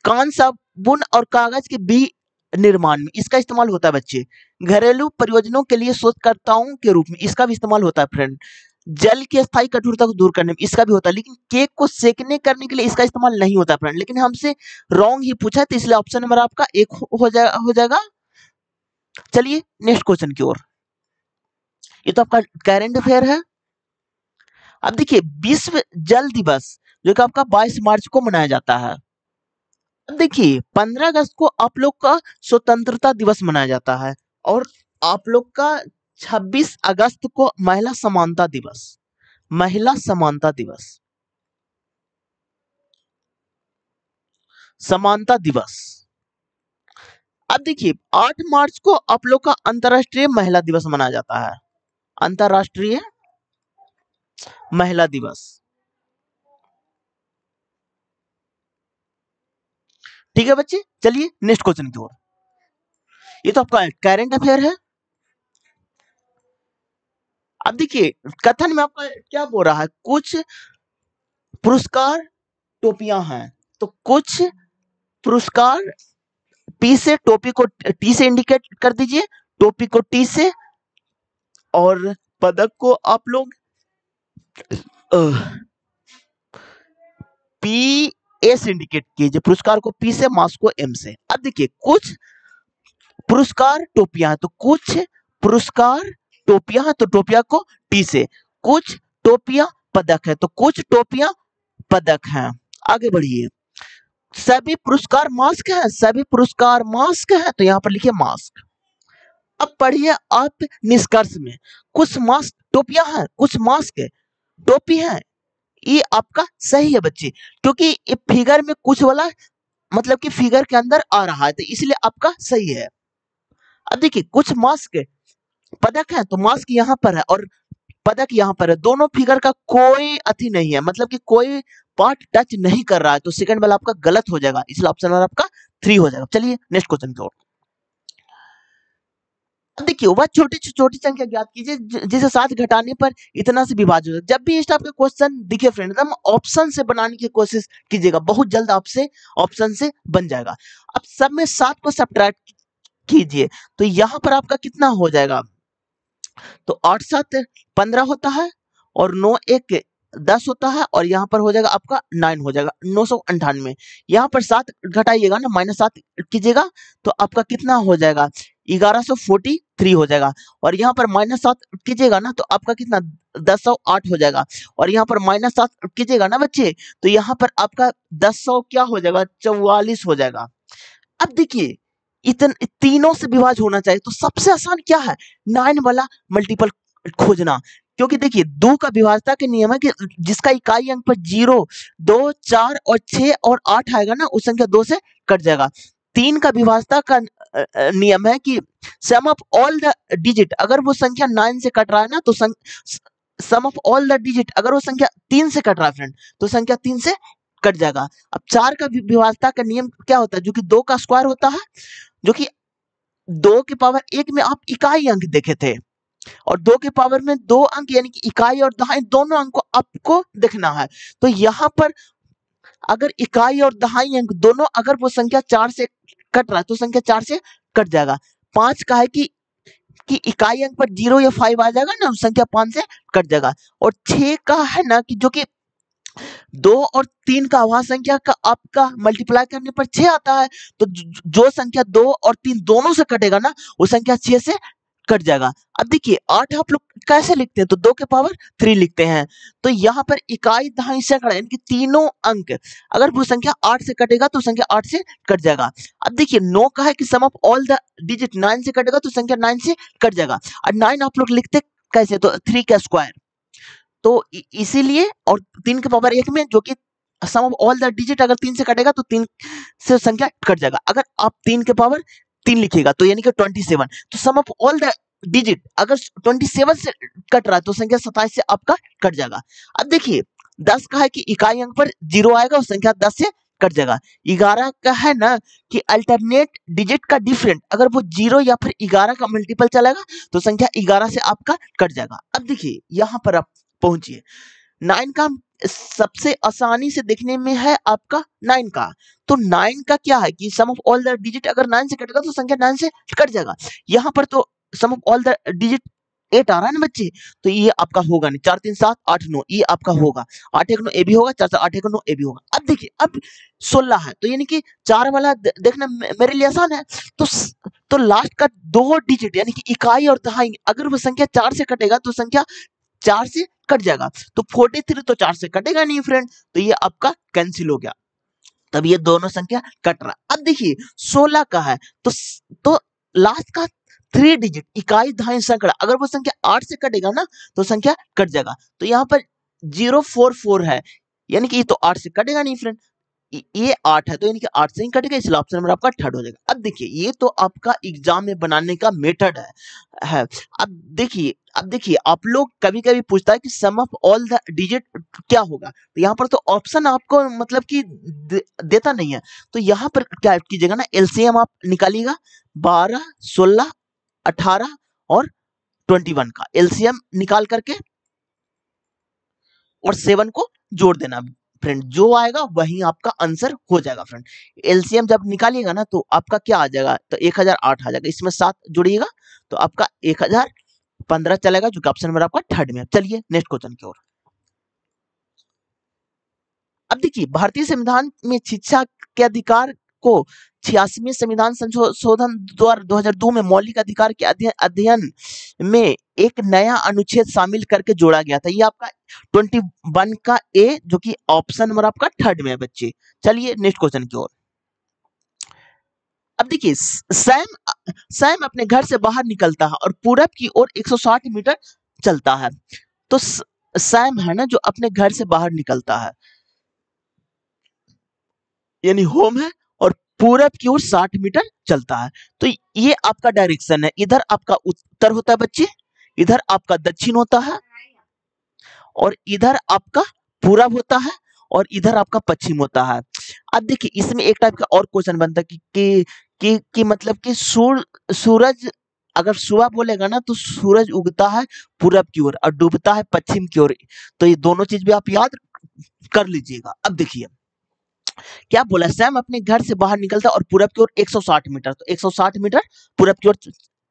कान साबुन और कागज के बी निर्माण में इसका इस्तेमाल होता है बच्चे। घरेलू परियोजनाओं के लिए शोधकर्ताओं के रूप में इसका भी इस्तेमाल होता है फ्रेंड। जल की स्थायी कठोरता को दूर करने में इसका भी होता है, लेकिन केक को सेकने करने के लिए इसका इस्तेमाल नहीं होता फ्रेंड। लेकिन हमसे रॉन्ग ही पूछा है तो इसलिए ऑप्शन नंबर आपका 1 हो जाएगा। चलिए नेक्स्ट क्वेश्चन की ओर। ये तो आपका करंट अफेयर है। अब देखिए विश्व जल दिवस जो कि आपका 22 मार्च को मनाया जाता है। अब देखिए 15 अगस्त को आप लोग का स्वतंत्रता दिवस मनाया जाता है और आप लोग का 26 अगस्त को महिला समानता दिवस, महिला समानता दिवस, समानता दिवस। अब देखिए 8 मार्च को आप लोग का अंतरराष्ट्रीय महिला दिवस मनाया जाता है, अंतरराष्ट्रीय महिला दिवस, ठीक है बच्चे। चलिए नेक्स्ट क्वेश्चन की ओर। ये तो आपका करंट अफेयर है। अब देखिए कथन में आपका क्या बोल रहा है, कुछ पुरस्कार टोपियां हैं, तो कुछ पुरस्कार पी से, टोपी को टी से इंडिकेट कर दीजिए, टोपी को टी से और पदक को आप लोग पी एस इंडिकेट कीजिए, पुरस्कार को पी से, मास को एम से। अब देखिए कुछ पुरस्कार टोपियां हैं, तो कुछ पुरस्कार टोपियां हैं तो टोपिया को टी से, कुछ टोपियां पदक है तो कुछ टोपियां पदक हैं। आगे बढ़िए, सभी पुरस्कार मास्क है, सभी पुरस्कार मास्क है तो यहां पर लिखिए मास्क। अब पढ़िए आप निष्कर्ष में, कुछ मास्क टोपियां हैं, कुछ मास्क टोपी है, ये आपका सही है बच्चे, क्योंकि ये फिगर में कुछ वाला मतलब कि फिगर के अंदर आ रहा है तो इसलिए आपका सही है। अब देखिए कुछ मास्क पदक है तो मास्क यहाँ पर है और पदक यहाँ पर है, दोनों फिगर का कोई अति नहीं है, मतलब कि कोई पार्ट टच नहीं कर रहा है, तो सेकंड वाला आपका गलत हो जाएगा, इसलिए ऑप्शन नंबर आपका 3 हो जाएगा। चलिए नेक्स्ट क्वेश्चन की ओर। अब देखिए वह छोटी से छोटी संख्या ज्ञात कीजिए जिसे 7 घटाने पर इतना से विभाज्य हो। जब भी इस टाइप का क्वेश्चन दिखे फ्रेंड, एकदम ऑप्शन से बनाने की कोशिश कीजिएगा, बहुत जल्द आपसे ऑप्शन से बन जाएगा। अब सब में 7 को सब्ट्रैक्ट कीजिए तो यहाँ पर आपका कितना हो जाएगा, तो 8 7 15 होता है और 9 1 10 होता है और यहाँ पर हो जाएगा आपका 9 हो जाएगा 998। यहाँ पर 7 घटाइएगा ना, -7 कीजिएगा तो आपका कितना हो जाएगा, 1143 हो जाएगा। और यहाँ पर -7 कीजिएगा ना तो आपका कितना 1008 हो जाएगा। और यहाँ पर -7 कीजिएगा ना बच्चे तो यहाँ पर आपका 10 क्या हो जाएगा, 44 हो जाएगा। अब देखिए तीनों से विभाज्य होना चाहिए तो सबसे आसान क्या है, 9 वाला मल्टीपल खोजना। क्योंकि देखिए 2 का विभाज्यता के नियम है कि जिसका इकाई अंक पर 0 2 4 और 6 और 8 आएगा ना उस संख्या 2 से कट जाएगा। 3 का विभाज्यता का नियम है कि सम ऑफ ऑल द डिजिट, अगर वो संख्या 9 से कट रहा है ना तो सम ऑफ ऑल द डिजिट, अगर वो संख्या 3 से कट रहा है फ्रेंड तो संख्या 3 से कट जाएगा। अब 4 का विभाज्यता का नियम क्या होता है, जो कि 2 का स्क्वायर होता है, जो कि 2 के पावर 1 में आप इकाई अंक देखे थे और 2 के पावर में 2 अंक यानी कि इकाई और दहाई दोनों अंक को आपको देखना है। तो यहाँ पर अगर इकाई और दहाई अंक दोनों, अगर वो संख्या 4 से कट रहा है तो संख्या 4 से कट जाएगा। 5 का है कि इकाई अंक पर 0 या 5 आ जाएगा ना, संख्या 5 से कट जाएगा। और 6 का है ना कि जो कि 2 और 3 का वह संख्या का आपका मल्टीप्लाई करने पर 6 आता है, तो जो संख्या 2 और 3 दोनों से कटेगा ना वो संख्या 6 से कट जाएगा। अब देखिए 8 आप लोग कैसे लिखते हैं, तो 2 के पावर 3 लिखते हैं। तो यहाँ पर इकाई दहाई सैकड़ा यानी कि तीनों अंक, अगर वो संख्या 8 से कटेगा तो संख्या 8 से कट जाएगा। अब देखिए 9 का है कि सम ऑफ ऑल द डिजिट 9 से कटेगा तो संख्या 9 से कट जाएगा। और 9 आप लोग लिखते कैसे, तो 3 का स्क्वायर, तो इसीलिए। और 3 के पावर 1 में जो कि सम ऑफ ऑल द डिजिट अगर 3 से कटेगा तो 3 से संख्या कट जाएगा। अगर आप 3 के पावर 3 लिखिएगा तो यानी कि 27, तो सम ऑफ ऑल द डिजिट अगर 27 से कट रहा है तो संख्या 27 से आपका कट जाएगा। अब देखिए 10 का है कि इकाई अंक पर 0 आएगा और संख्या 10 से कट जाएगा। 11 का है ना कि अल्टरनेट डिजिट का डिफरेंट, अगर वो 0 या फिर 11 का मल्टीपल चलेगा तो संख्या 11 से आपका कट जाएगा। अब देखिए यहाँ पर आप पहुंचिए 9 का सबसे आसानी से देखने में है आपका 9 का, तो 9 का क्या है कि सम ऑफ ऑल द डिजिट अगर 9 से कटेगा तो संख्या 9 से कट जाएगा। यहाँ पर तो सम ऑफ ऑल द डिजिट 8 आ रहा है ना बच्चे, तो ये आपका होगा नहीं। 4 3 7 8 9 ये आपका होगा, 8 1 9 ए भी होगा, 4 4 8 1 9 ए भी होगा। अब देखिए अब 16 है तो यानी कि 4 वाला देखना मेरे लिए आसान है। तो लास्ट का 2 डिजिट यानी कि इकाई और दहाई, अगर वो संख्या 4 से कटेगा तो संख्या 4 से कट जाएगा। तो 43 तो 4 से कटेगा नहीं फ्रेंड, तो ये आपका कैंसिल हो गया, तब ये दोनों संख्या कट रहा। अब देखिए 16 का है तो लास्ट का 3 डिजिट इकाई दहाई सैकड़ा, अगर वो संख्या 8 से कटेगा ना तो संख्या कट जाएगा। तो यहाँ पर 044 है यानी कि ये तो 8 से कटेगा नहीं फ्रेंड, ये 8 है तो यानी कि 8 से ही कटेगा, इसलिए ऑप्शन नंबर आपका थर्ड हो जाएगा। अब देखिए ये तो आपका एग्जाम में बनाने का मेथड है। अब देखिए आप लोग कभी कभी पूछता है कि सम ऑफ ऑल द डिजिट क्या होगा, तो यहाँ पर तो ऑप्शन आपको मतलब कि देता नहीं है। तो यहाँ पर क्या कीजिएगा ना, एलसीएम आप निकालिएगा 12 16 18 और 21 का एलसीएम निकाल करके और 7 को जोड़ देना फ्रेंड, जो आएगा वही आपका आंसर हो जाएगा फ्रेंड। एलसीएम जब निकालिएगा ना तो आपका क्या आ जाएगा, तो 1008 आ जाएगा, इसमें 7 जोड़िएगा तो आपका 1015 चलेगा, जो कि ऑप्शन नंबर आपका थर्ड में है। चलिए नेक्स्ट क्वेश्चन की ओर। अब देखिए भारतीय संविधान में शिक्षा के अधिकार को 86वें संविधान संशोधन द्वारा 2002 में मौलिक अधिकार के अध्ययन में एक नया अनुच्छेद शामिल करके जोड़ा गया था। ये आपका 21 का ए, जो कि ऑप्शन नंबर आपका थर्ड में है बच्चे। चलिए नेक्स्ट क्वेश्चन की ओर। अब देखिए सैम अपने घर से बाहर निकलता है और पूरब की ओर 160 मीटर चलता है। तो सैम है ना जो अपने घर से बाहर निकलता है यानी होम है और पूरब की ओर 60 मीटर चलता है, तो ये आपका डायरेक्शन है। इधर आपका उत्तर होता है बच्चे, इधर आपका दक्षिण होता है और इधर आपका पूरब होता है और इधर आपका पश्चिम होता है। अब देखिए इसमें एक टाइप का और क्वेश्चन बनता है कि मतलब कि सूरज अगर सुबह बोलेगा ना तो सूरज उगता है पूरब की ओर और डूबता है पश्चिम की ओर। तो ये दोनों चीज भी आप याद कर लीजिएगा। अब देखिए क्या बोला, सैम अपने घर से बाहर निकलता है और पूरब की ओर 160 मीटर, तो 160 मीटर पूरब की ओर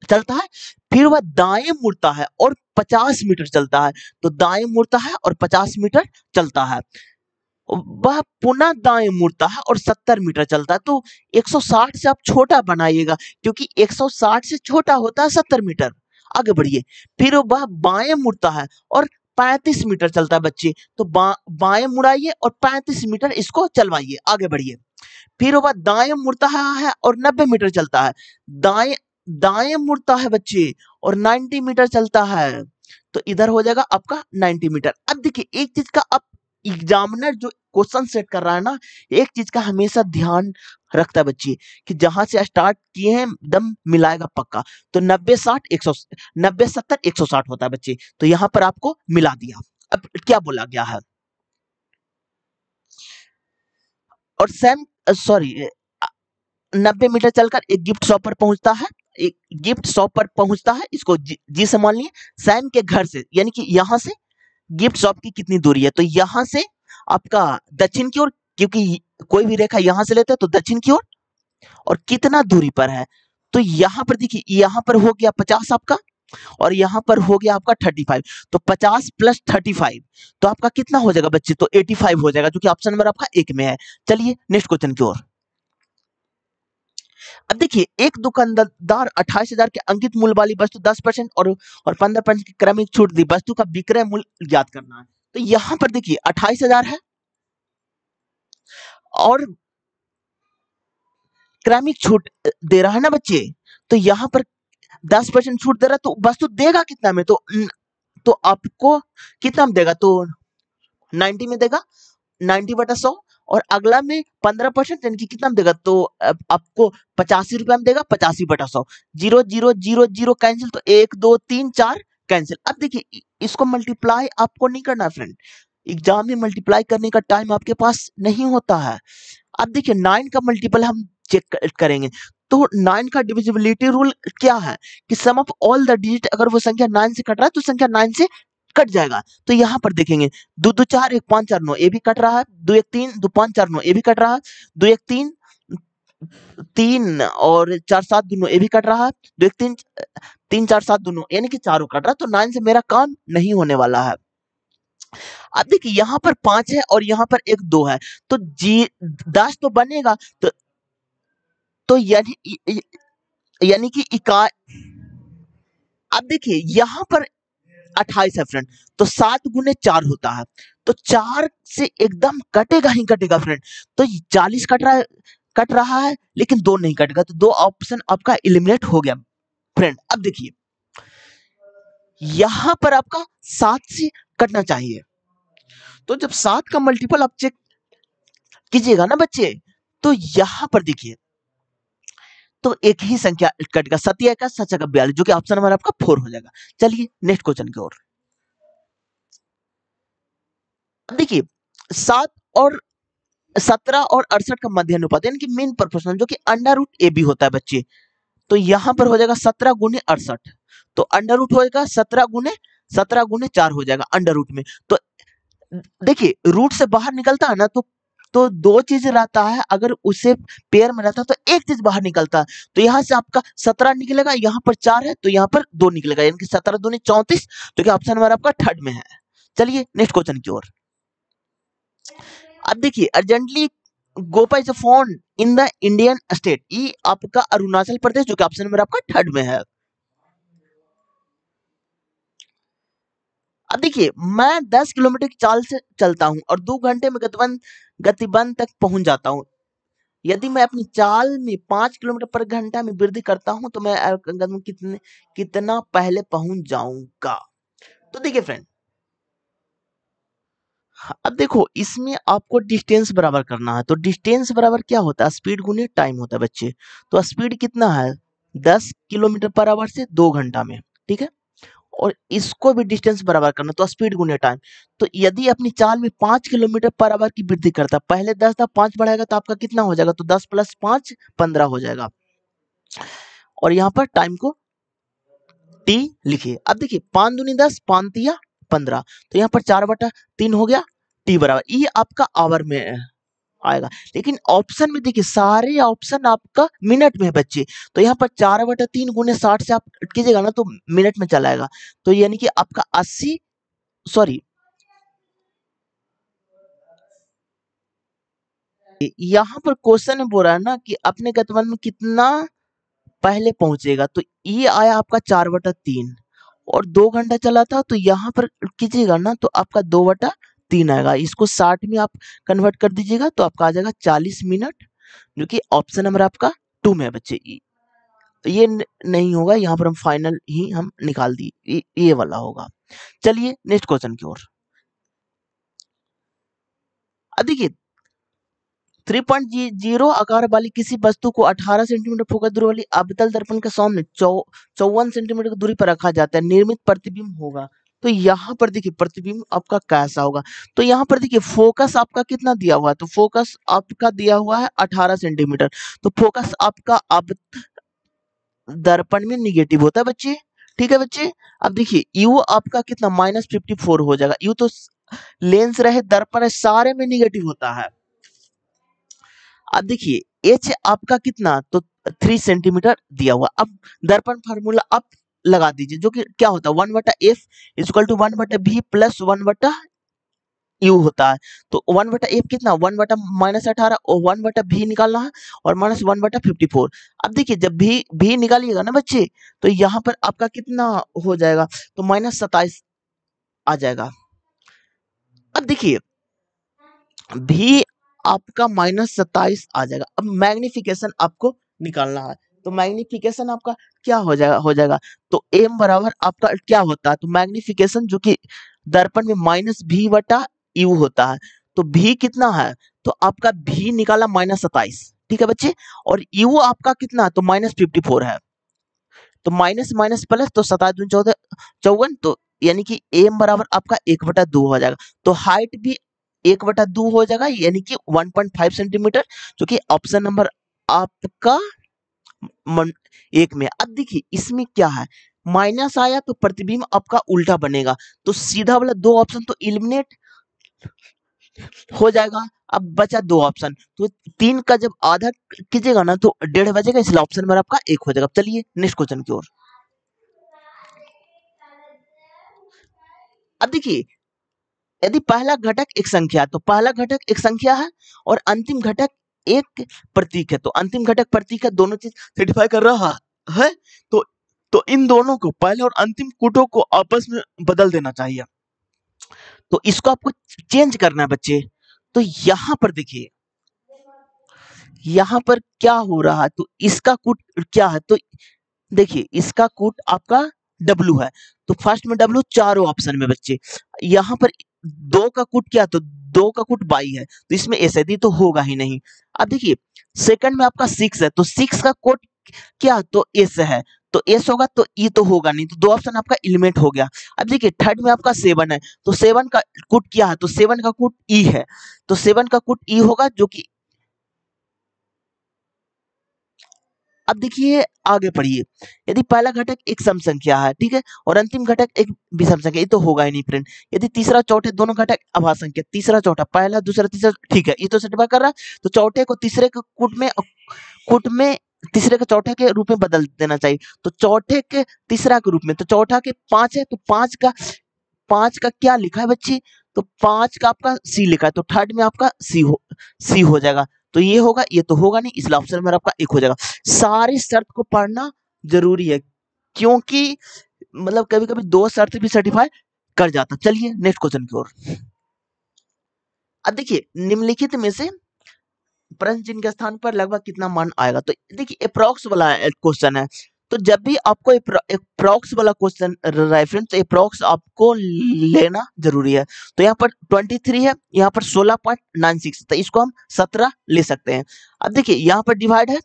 चलता है। फिर वह दाएं मुड़ता है और 50 मीटर चलता है, तो दाएं मुड़ता है और 50 मीटर चलता है। वह पुनः दाएं मुड़ता है और 70 मीटर चलता है। तो 160 से आप छोटा बनाइएगा, क्योंकि 160 से छोटा होता है 70 मीटर। आगे बढ़िए। फिर वह बाएं मुड़ता है और 35 मीटर चलता है बच्चे। तो बाएं मुड़ाइए और 35 मीटर इसको चलवाइए। आगे बढ़िए। फिर वह दाएं मुड़ता है और 90 मीटर चलता है। दाएं दाएं मुड़ता है बच्चे और 90 मीटर चलता है। तो इधर हो जाएगा आपका 90 मीटर। अब देखिए एक चीज का अब एग्जामिनर जो क्वेश्चन सेट कर रहा है ना, एक चीज का हमेशा ध्यान रखता है बच्चे कि जहां से स्टार्ट किए हैं दम मिलाएगा पक्का। तो 90 70 160 होता है बच्चे। तो यहाँ पर आपको मिला दिया। अब क्या बोला गया है, और सैम सॉरी 90 मीटर चलकर एक गिफ्ट शॉप पर पहुंचता है। एक गिफ्ट शॉप पर पहुंचता है, इसको जी से मान लिए। सैम के घर से यानी कि यहाँ से गिफ्ट शॉप की कितनी दूरी है, तो यहाँ से आपका दक्षिण की ओर, क्योंकि कोई भी रेखा यहाँ से लेते हैं तो दक्षिण की ओर, और कितना दूरी पर है। तो यहाँ पर देखिए, यहाँ पर हो गया 50 आपका, और यहाँ पर हो गया आपका 35। तो 50 प्लस 35 तो आपका कितना हो जाएगा बच्चे, तो 85 हो जाएगा, जो कि ऑप्शन नंबर आपका एक में है। चलिए नेक्स्ट क्वेश्चन की ओर। अब देखिए एक दुकानदार 28,000 के अंकित मूल्य वाली वस्तु 10% और 15% की क्रमिक छूट दी। वस्तु का विक्रय मूल्य ज्ञात करना है। तो यहाँ पर देखिए 28,000 है और क्रमिक छूट दे रहा है ना बच्चे। तो यहाँ पर 10% छूट दे रहा है, तो वस्तु देगा कितना में, तो आपको कितना में देगा, तो 90 में देगा, 90/100। और अगला में 15% यानी कि कितना में देगा, तो आपको 85 रुपया में देगा, 85/100। 0 0 0 0 कैंसिल, तो 1 2 3 4 कैंसिल। अब देखिए इसको मल्टीप्लाई आपको नहीं करना फ्रेंड, एग्जाम में मल्टीप्लाई करने का टाइम आपके पास नहीं होता है। अब देखिए 9 का मल्टीपल हम चेक करेंगे। तो 9 का डिविजिबिलिटी रूल क्या है कि सम ऑफ ऑल द डिजिट, अगर वो संख्या 9 से कट रहा है तो संख्या 9 से कट जाएगा। तो यहाँ पर देखेंगे 2 2 4 1 5 4 9 ये भी कट रहा है, 2 1 3 2 5 4 9 ये भी कट रहा है, 2 1 3 3 और 4 7 2 9 ये भी कट रहा है, 2 1 3 3 4 7 2 9 यानी कि चारों कट रहा है। तो 9 से मेरा काम नहीं होने वाला है। अब देखिए यहाँ पर 5 है और यहाँ पर एक 2 है, तो जी 10 तो बनेगा। तो यानी कि इकाई, अब देखिए यहाँ पर 28 है फ्रेंड, तो 7 गुने 4 होता है, तो 4 से एकदम कटेगा ही कटेगा फ्रेंड। तो 40 कट रहा है लेकिन 2 नहीं कटेगा, तो 2 ऑप्शन आपका एलिमिनेट हो गया फ्रेंड। अब देखिए यहां पर आपका 7 से कटना चाहिए, तो जब 7 का मल्टीपल आप चेक कीजिएगा ना बच्चे, तो यहां पर देखिए तो एक ही संख्या कटेगा, 7 का 7 का 42, जो कि ऑप्शन नंबर आपका 4 हो जाएगा। चलिए नेक्स्ट क्वेश्चन की ओर। देखिए 7 और 17 और 68 का मध्य अनुपात यानी कि मीन प्रोपोर्शनल, जो कि अंडर रूट ए बी होता है बच्चे। तो यहां पर हो जाएगा 17 गुने 68, तो अंडर रूट होएगा 17 गुने 4 हो जाएगा अंडर रूट में। तो देखिए रूट से बाहर निकलता है ना, तो दो चीज रहता है, अगर उसे पेयर में रहता है तो एक चीज बाहर निकलता है। तो यहाँ से आपका 17 निकलेगा, यहाँ पर 4 है तो यहाँ पर 2 निकलेगा, यानी कि 17 दूनी 34, तो क्या ऑप्शन नंबर आपका थर्ड में है। चलिए नेक्स्ट क्वेश्चन की ओर। अब देखिए urgently Gopa is found in the Indian state, ये आपका अरुणाचल प्रदेश, जो कि ऑप्शन नंबर आपका थर्ड में है। अब देखिए मैं 10 किलोमीटर की चाल से चलता हूं और 2 घंटे में गतिबंध तक पहुंच जाता हूं। यदि मैं अपनी चाल में 5 किलोमीटर पर घंटा में वृद्धि करता हूं तो मैं कितना पहले पहुंच जाऊंगा। तो देखिए फ्रेंड, अब देखो इसमें आपको डिस्टेंस बराबर करना है। तो डिस्टेंस बराबर क्या होता है, स्पीड गुने टाइम होता है बच्चे। तो स्पीड कितना है 10 किलोमीटर पर आवर से 2 घंटा में, ठीक है। और इसको भी डिस्टेंस बराबर करना, तो स्पीड गुने टाइम। तो यदि अपनी चाल में 5 किलोमीटर पर आवर की वृद्धि करता, पहले 10 था 5 बढ़ाएगा तो आपका कितना हो जाएगा, तो 10 + 5 15 हो जाएगा। और यहाँ पर टाइम को टी लिखिए। अब देखिए 5 दूनी 10, 5 तिया 15, तो यहाँ पर 4/3 हो गया टी बराबर, ये आपका आवर में आएगा। लेकिन ऑप्शन में देखिए सारे ऑप्शन आपका मिनट में है बच्चे, तो यहाँ पर 4/3 गुने 60 से आप कीजिएगा ना तो मिनट में चला आएगा, तो यानी कि आपका 80 सॉरी यहाँ पर क्वेश्चन में बोल रहा है ना कि अपने गतिमान में कितना पहले पहुंचेगा, तो ये आया आपका 4/3 और 2 घंटा चला था, तो यहाँ पर कीजिएगा ना तो आपका 2/3 आएगा। इसको 60 में आप कन्वर्ट कर दीजिएगा तो आपका आ जाएगा 40 मिनट, जो कि ऑप्शन नंबर आपका 2 में है बच्चे। ये नहीं होगा, यहाँ पर हम फाइनल ही हम निकाल दी, ये वाला होगा। चलिए नेक्स्ट क्वेश्चन की ओर। अब देखिए 3.0 आकार वाली किसी वस्तु को 18 सेंटीमीटर फोकस दूरी वाली अवतल दर्पण के सामने 54 सेंटीमीटर की दूरी पर रखा जाता है, निर्मित प्रतिबिंब होगा। तो यहाँ पर देखिए प्रतिबिंब आपका कैसा होगा, तो यहाँ पर देखिए फोकस आपका कितना दिया हुआ है, तो फोकस आपका दिया हुआ है 18 सेंटीमीटर, तो फोकस आपका अब दर्पण में निगेटिव होता है बच्चे, ठीक है बच्चे। अब देखिए यू आपका कितना -54 हो जाएगा, यू तो लेंस रहे दर्पण है सारे में निगेटिव होता है। अब देखिए एच आपका कितना, तो 3 सेंटीमीटर दिया हुआ। अब दर्पण फार्मूला आप लगा दीजिए, जो कि क्या होता है 1/f equal to 1/v plus 1/u होता है। तो 1/f कितना 1/-18 और 1/v निकालना है और -1/54। अब देखिए जब भी निकालिएगा ना बच्चे, तो यहाँ पर आपका कितना हो जाएगा, तो -27 आ जाएगा। अब देखिए भी आपका -27 आ जाएगा। अब मैग्निफिकेशन आपको निकालना है, तो मैग्निफिकेशन आपका क्या हो जाएगा, तो m बराबर आपका क्या होता है, तो मैग्निफिकेशन जो कि दर्पण में -v/u होता है, तो v कितना है, तो आपका v निकाला -27, ठीक है बच्चे, और u आपका कितना, तो -54 है, तो माइनस माइनस प्लस, तो 27 54, तो यानी कि m बराबर आपका 1/2 हो जाएगा, तो हाइट भी 1/2 हो जाएगा, यानी कि 1.5 सेंटीमीटर, जो कि ऑप्शन नंबर आपका 1 में। अब देखिए इसमें क्या है, माइनस आया तो प्रतिबिंब आपका उल्टा बनेगा, तो सीधा वाला 2 ऑप्शन तो इलिमिनेट हो जाएगा। अब बचा 2 ऑप्शन, तो 3 का जब आधा कीजिएगा ना तो 1.5 बचेगा, इसलिए ऑप्शन नंबर आपका 1 हो जाएगा। चलिए नेक्स्ट क्वेश्चन की ओर। अब देखिए यदि पहला घटक एक संख्या है, तो पहला घटक एक संख्या है और अंतिम घटक एक प्रतीक है, तो अंतिम घटक प्रतीक है, दोनों चीज सेटिफाई कर रहा है, तो इन दोनों को पहले और अंतिम कूटों को आपस में बदल देना चाहिए, तो इसको आपको चेंज करना है बच्चे। तो यहाँ पर देखिए यहाँ पर क्या हो रहा है, तो इसका कूट क्या है, तो देखिए इसका कूट आपका W है, तो फर्स्ट में W चारों ऑप्शन में बच्चे, यहाँ पर 2 का कूट क्या, तो 2 का कूट 22 है, तो इसमें एस है तो होगा ही नहीं। अब देखिए सेकंड में आपका 6 है, तो 6 का कूट क्या, तो एस है, तो एस होगा, तो ई तो होगा नहीं, तो 2 ऑप्शन आपका एलिमिनेट हो गया। अब देखिए थर्ड में आपका 7 है, तो 7 का कूट क्या है, तो 7 का कूट ई है, तो 7 का कूट ई होगा, जो कि अब देखिए आगे पढ़िए, यदि पहला घटक एक सम संख्या है, ठीक है, और अंतिम घटक एक विषम संख्या, ये तो होगा ही नहीं फ्रेंड। यदि तीसरा चौथे दोनों घटक अभाज्य संख्या, तीसरा चौथा पहला दूसरा तीसरा, ठीक है, ये तो सेटिफाई कर रहा है, तो चौथे को तीसरे के कूट में तीसरे के चौथे के रूप में बदल देना चाहिए, तो चौथे के तीसरा के रूप में, तो चौथा के 5 है, तो 5 का क्या लिखा है बच्चे, तो 5 का आपका सी लिखा है, तो थर्ड में आपका सी हो जाएगा, तो ये होगा, ये तो होगा नहीं, इसलिए ऑप्शन में आपका 1 हो जाएगा। सारी शर्त को पढ़ना जरूरी है, क्योंकि मतलब कभी कभी 2 शर्त भी सर्टिफाई कर जाता। चलिए नेक्स्ट क्वेश्चन की ओर। अब देखिए निम्नलिखित में से प्रश्न चिन्ह के स्थान पर लगभग कितना मान आएगा, तो देखिए अप्रॉक्स वाला क्वेश्चन है, तो जब भी आपको अप्रॉक्स वाला क्वेश्चन रेफरेंस, तो अप्रॉक्स आपको लेना जरूरी है। तो यहाँ पर 23 है, यहाँ पर 16.96, तो इसको हम 17 ले सकते हैं। अब देखिए यहाँ पर डिवाइड है,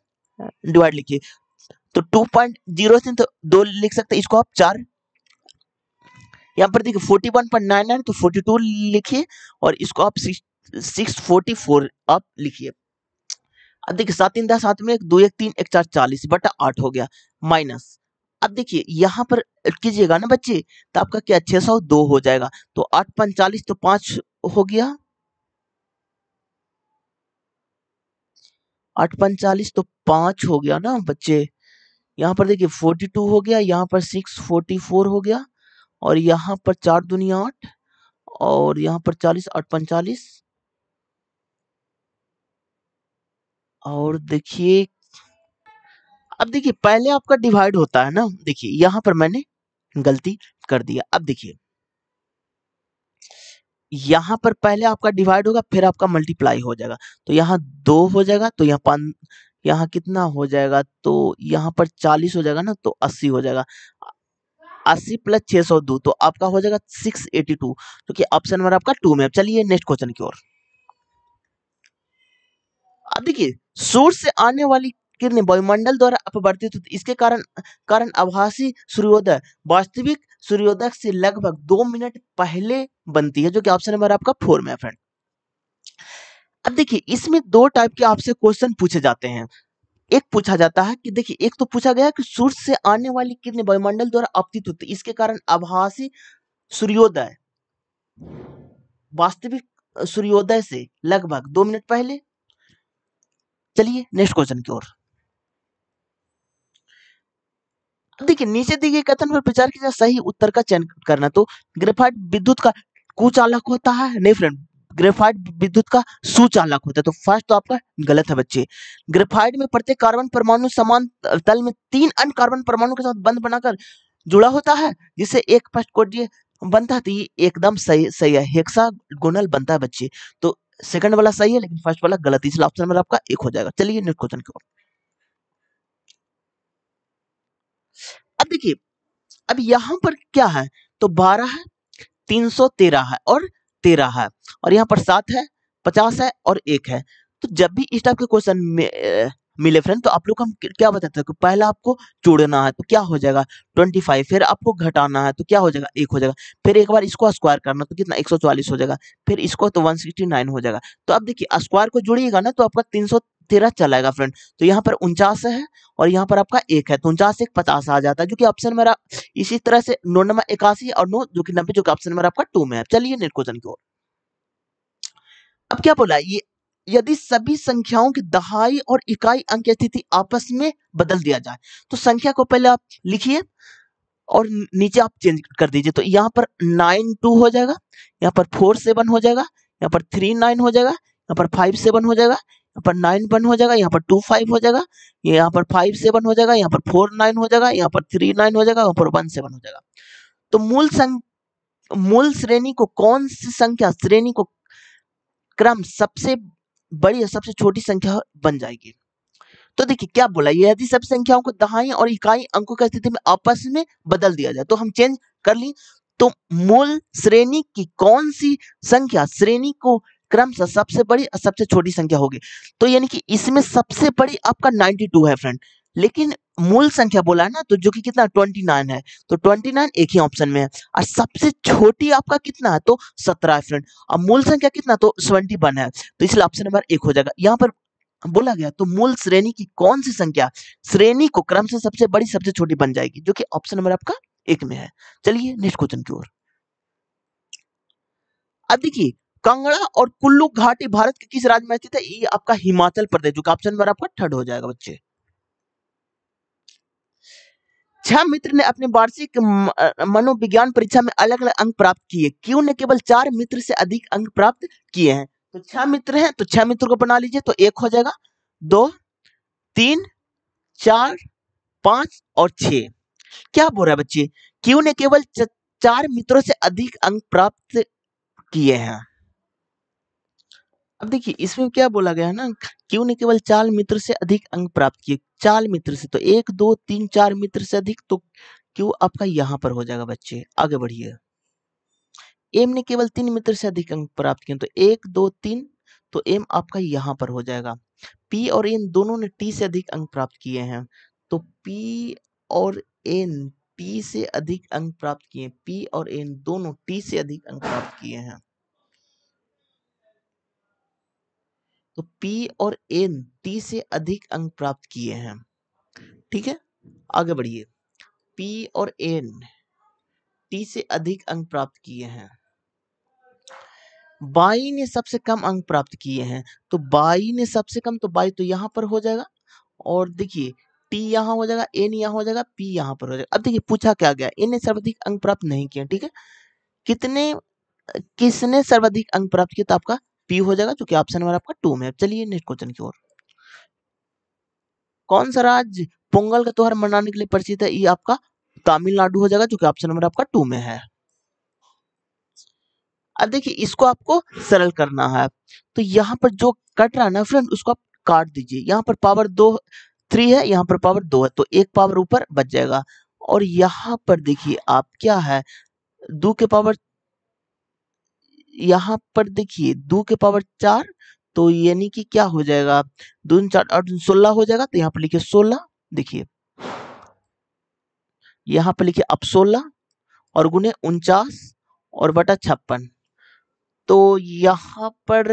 डिवाइड लिखिए, तो 2.0 से तो 2 लिख सकते हैं, इसको आप 4, यहाँ पर देखिए 41.99, तो 42 लिखिए, और इसको आप 644 आप लिखिए। अब देखिए 7 3 10 7 में 1 2 1 3 1 4 40/8 हो गया, माइनस अब देखिए यहाँ पर कीजिएगा ना बच्चे, तो आपका क्या 602 हो जाएगा। तो 8 × 45 तो 5 हो गया, 8 × 45 तो 5 हो गया ना बच्चे। यहाँ पर देखिए 42 हो गया, यहाँ पर 644 हो गया, और यहाँ पर 4 दूनी 8, और यहाँ पर 40, 8 × 45, और देखिए अब देखिए पहले आपका डिवाइड होता है ना, देखिए यहाँ पर मैंने गलती कर दिया। अब देखिए यहाँ पर पहले आपका डिवाइड होगा, फिर आपका मल्टीप्लाई हो जाएगा, तो यहाँ 2 हो जाएगा, तो यहाँ 5, यहाँ कितना हो जाएगा, तो यहाँ पर 40 हो जाएगा ना, तो 80 हो जाएगा। 80 + 602 तो आपका हो जाएगा 682, तो कि ऑप्शन नंबर आपका 2 में। चलिए नेक्स्ट क्वेश्चन की ओर। अब देखिए सूर्य से आने वाली किरणें वायुमंडल द्वारा अपवर्तित होती, इसके कारण कारण आभासी सूर्योदय वास्तविक सूर्योदय से लगभग 2 मिनट पहले बनती है, जो कि ऑप्शन नंबर आपका 4 में है फ्रेंड। अब देखिए इसमें दो टाइप के आपसे क्वेश्चन पूछे जाते हैं। एक पूछा जाता है कि देखिए, एक तो पूछा गया कि सूर्य से आने वाली किरणें वायुमंडल द्वारा अपतित होती है, इसके कारण आभासी सूर्योदय वास्तविक सूर्योदय से लगभग 2 मिनट पहले। चलिए नेक्स्ट क्वेश्चन की ओर। देखिए नीचे दिए गए कथन पर विचार कीजिए, सही उत्तर का चयन करना। तो ग्रेफाइट विद्युत का कुचालक होता है, नहीं फ्रेंड, ग्रेफाइट विद्युत का सुचालक होता है। तो फर्स्ट तो आपका गलत है बच्चे। ग्रेफाइट में प्रत्येक कार्बन परमाणु समान तल में 3 अन्य कार्बन परमाणु के साथ बंध बनाकर जुड़ा होता है, जिससे एक फर्स्ट कोडीय बनता है। तो ये एकदम सही सही है, हेक्सागोनल बनता है बच्चे। तो सेकंड वाला सही है, लेकिन फर्स्ट वाला गलत, इसलिए ऑप्शन नंबर आपका 1 हो जाएगा। चलिए नेक्स्ट क्वेश्चन की ओर। अब देखिए अब यहाँ पर क्या है, तो 12 है, 313 है, और 13 है, और यहाँ पर 7 है, 50 है, और 1 है। तो जब भी इस टाइप के क्वेश्चन मिले फ्रेंड, तो आप लोग हम क्या बताते हैं कि पहला आपको जोड़ना है, तो क्या हो जाएगा 25, फिर आपको घटाना है, तो क्या हो जाएगा 1 हो जाएगा, फिर एक बार इसको स्क्वायर करना, तो कितना 144 हो जाएगा, फिर इसको तो 169 हो जाएगा। तो अब देखिए स्क्वायर को जोड़िएगा ना, तो आपका 313 चलाएगा फ्रेंड। तो यहाँ पर 49 है, और यहाँ पर आपका 1 है, तो 49 1 50 आ जाता है, जो कि ऑप्शन मेरा इसी तरह से 9 नंबर 81 और 9 जो कि 90, जो कि ऑप्शन नंबर आपका 2 में है। चलिए नेक्स्ट क्वेश्चन की ओर। अब क्या बोला ये, यदि सभी संख्याओं की दहाई और इकाई अंक की स्थिति आपस में बदल दिया जाए, तो संख्या को पहले आप लिखिए और नीचे आप चेंज कर दीजिए। तो यहाँ पर 92 हो जाएगा, यहाँ पर 47 हो जाएगा, यहाँ पर 39 हो जाएगा, यहाँ पर 57 हो जाएगा, यहाँ पर 91 हो जाएगा, यहाँ पर 25 हो जाएगा, यहाँ पर 57 हो जाएगा, यहाँ पर 49 हो जाएगा, यहाँ पर 39 हो जाएगा, यहाँ पर 17 हो जाएगा। तो मूल श्रेणी को कौन सी संख्या श्रेणी को क्रम सबसे बड़ी और सबसे छोटी संख्या बन जाएगी। तो देखिए क्या बोला, ये यदि सब संख्याओं को दहाई और इकाई अंकों की स्थिति में आपस में बदल दिया जाए, तो हम चेंज कर ली। तो मूल श्रेणी की कौन सी संख्या श्रेणी को क्रम से सबसे बड़ी और सबसे छोटी संख्या होगी। तो यानी कि इसमें सबसे बड़ी आपका 92 है फ्रेंड, लेकिन मूल संख्या बोला है ना, तो जो कि कितना 29 है, तो 29 एक ही ऑप्शन में है। और सबसे छोटी आपका कितना है, तो 17 है फ्रेंड। और मूल संख्या कितना, तो 71 है, तो इसलिए ऑप्शन नंबर 1 हो जाएगा। यहाँ पर बोला गया तो मूल श्रेणी की कौन सी संख्या श्रेणी को क्रम से सबसे बड़ी सबसे छोटी बन जाएगी, जो कि ऑप्शन नंबर आपका 1 में है। चलिए नेक्स्ट क्वेश्चन की ओर। अब देखिए कांगड़ा और कुल्लू घाटी भारत के किस राज्य में स्थित है, ये आपका हिमाचल प्रदेश, जो कि ऑप्शन नंबर आपका 3 हो जाएगा बच्चे। 6 मित्र ने अपने वार्षिक मनोविज्ञान परीक्षा में अलग अलग अंक प्राप्त किए, क्यों ने केवल 4 मित्र से अधिक अंक प्राप्त किए हैं। तो 6 मित्र हैं, तो 6 मित्रों को बना लीजिए, तो 1 हो जाएगा, 2 3 4 5 और 6। क्या बोल रहा है बच्चे, क्यू ने केवल 4 मित्रों से अधिक अंक प्राप्त किए हैं। अब देखिए इसमें क्या बोला गया है ना, क्यू ने केवल 4 मित्र से अधिक अंक प्राप्त किए, 4 मित्र से, तो 1 2 3 4 मित्र से अधिक, तो क्यू आपका यहाँ पर हो जाएगा बच्चे। आगे बढ़िए। एम ने केवल 3 मित्र से अधिक अंक प्राप्त किए, तो 1 2 3, तो एम आपका यहाँ पर हो जाएगा। पी और एन दोनों ने टी से अधिक अंक प्राप्त किए हैं, तो पी और एन टी से अधिक अंक प्राप्त किए, पी और एन दोनों टी से अधिक अंक प्राप्त किए हैं, तो पी और एन टी से अधिक अंक प्राप्त किए हैं। ठीक है, आगे बढ़िए। P और N T से अधिक अंक प्राप्त किए हैं, बाई ने सबसे कम अंक प्राप्त किए हैं, तो बाई ने सबसे कम, तो बाई तो यहाँ पर हो जाएगा, और देखिए T यहाँ हो जाएगा, N यहाँ हो जाएगा, P यहाँ पर हो जाएगा। अब देखिए पूछा क्या गया, N ने सर्वाधिक अंक प्राप्त नहीं किए, ठीक है, किसने सर्वाधिक अंक प्राप्त किया, तो आपका P हो जाएगा, जो कि ऑप्शन नंबर आपका 2 में है। चलिए नेक्स्ट क्वेश्चन की ओर। कौन सा राज्य पोंगल का त्योहार मनाने के लिए प्रसिद्ध है, ये आपका तमिलनाडु हो जाएगा, जो कि ऑप्शन नंबर आपका 2 में है। अब देखिए इसको आपको सरल करना है, तो यहाँ पर जो कट रहा है ना फ्रेंड, उसको आप काट दीजिए। यहाँ पर पावर 3 है, यहाँ पर पावर 2 है, तो एक पावर ऊपर बच जाएगा, और यहाँ पर देखिए आप क्या है, 2 के पावर, यहाँ पर देखिए 2 के पावर 4, तो यानी कि क्या हो जाएगा, 2 4 8 16 हो जाएगा, तो यहाँ पर लिखिए 16, देखिए यहाँ पर लिखिए अब 16 और गुने 49 और बटा 56, तो यहाँ पर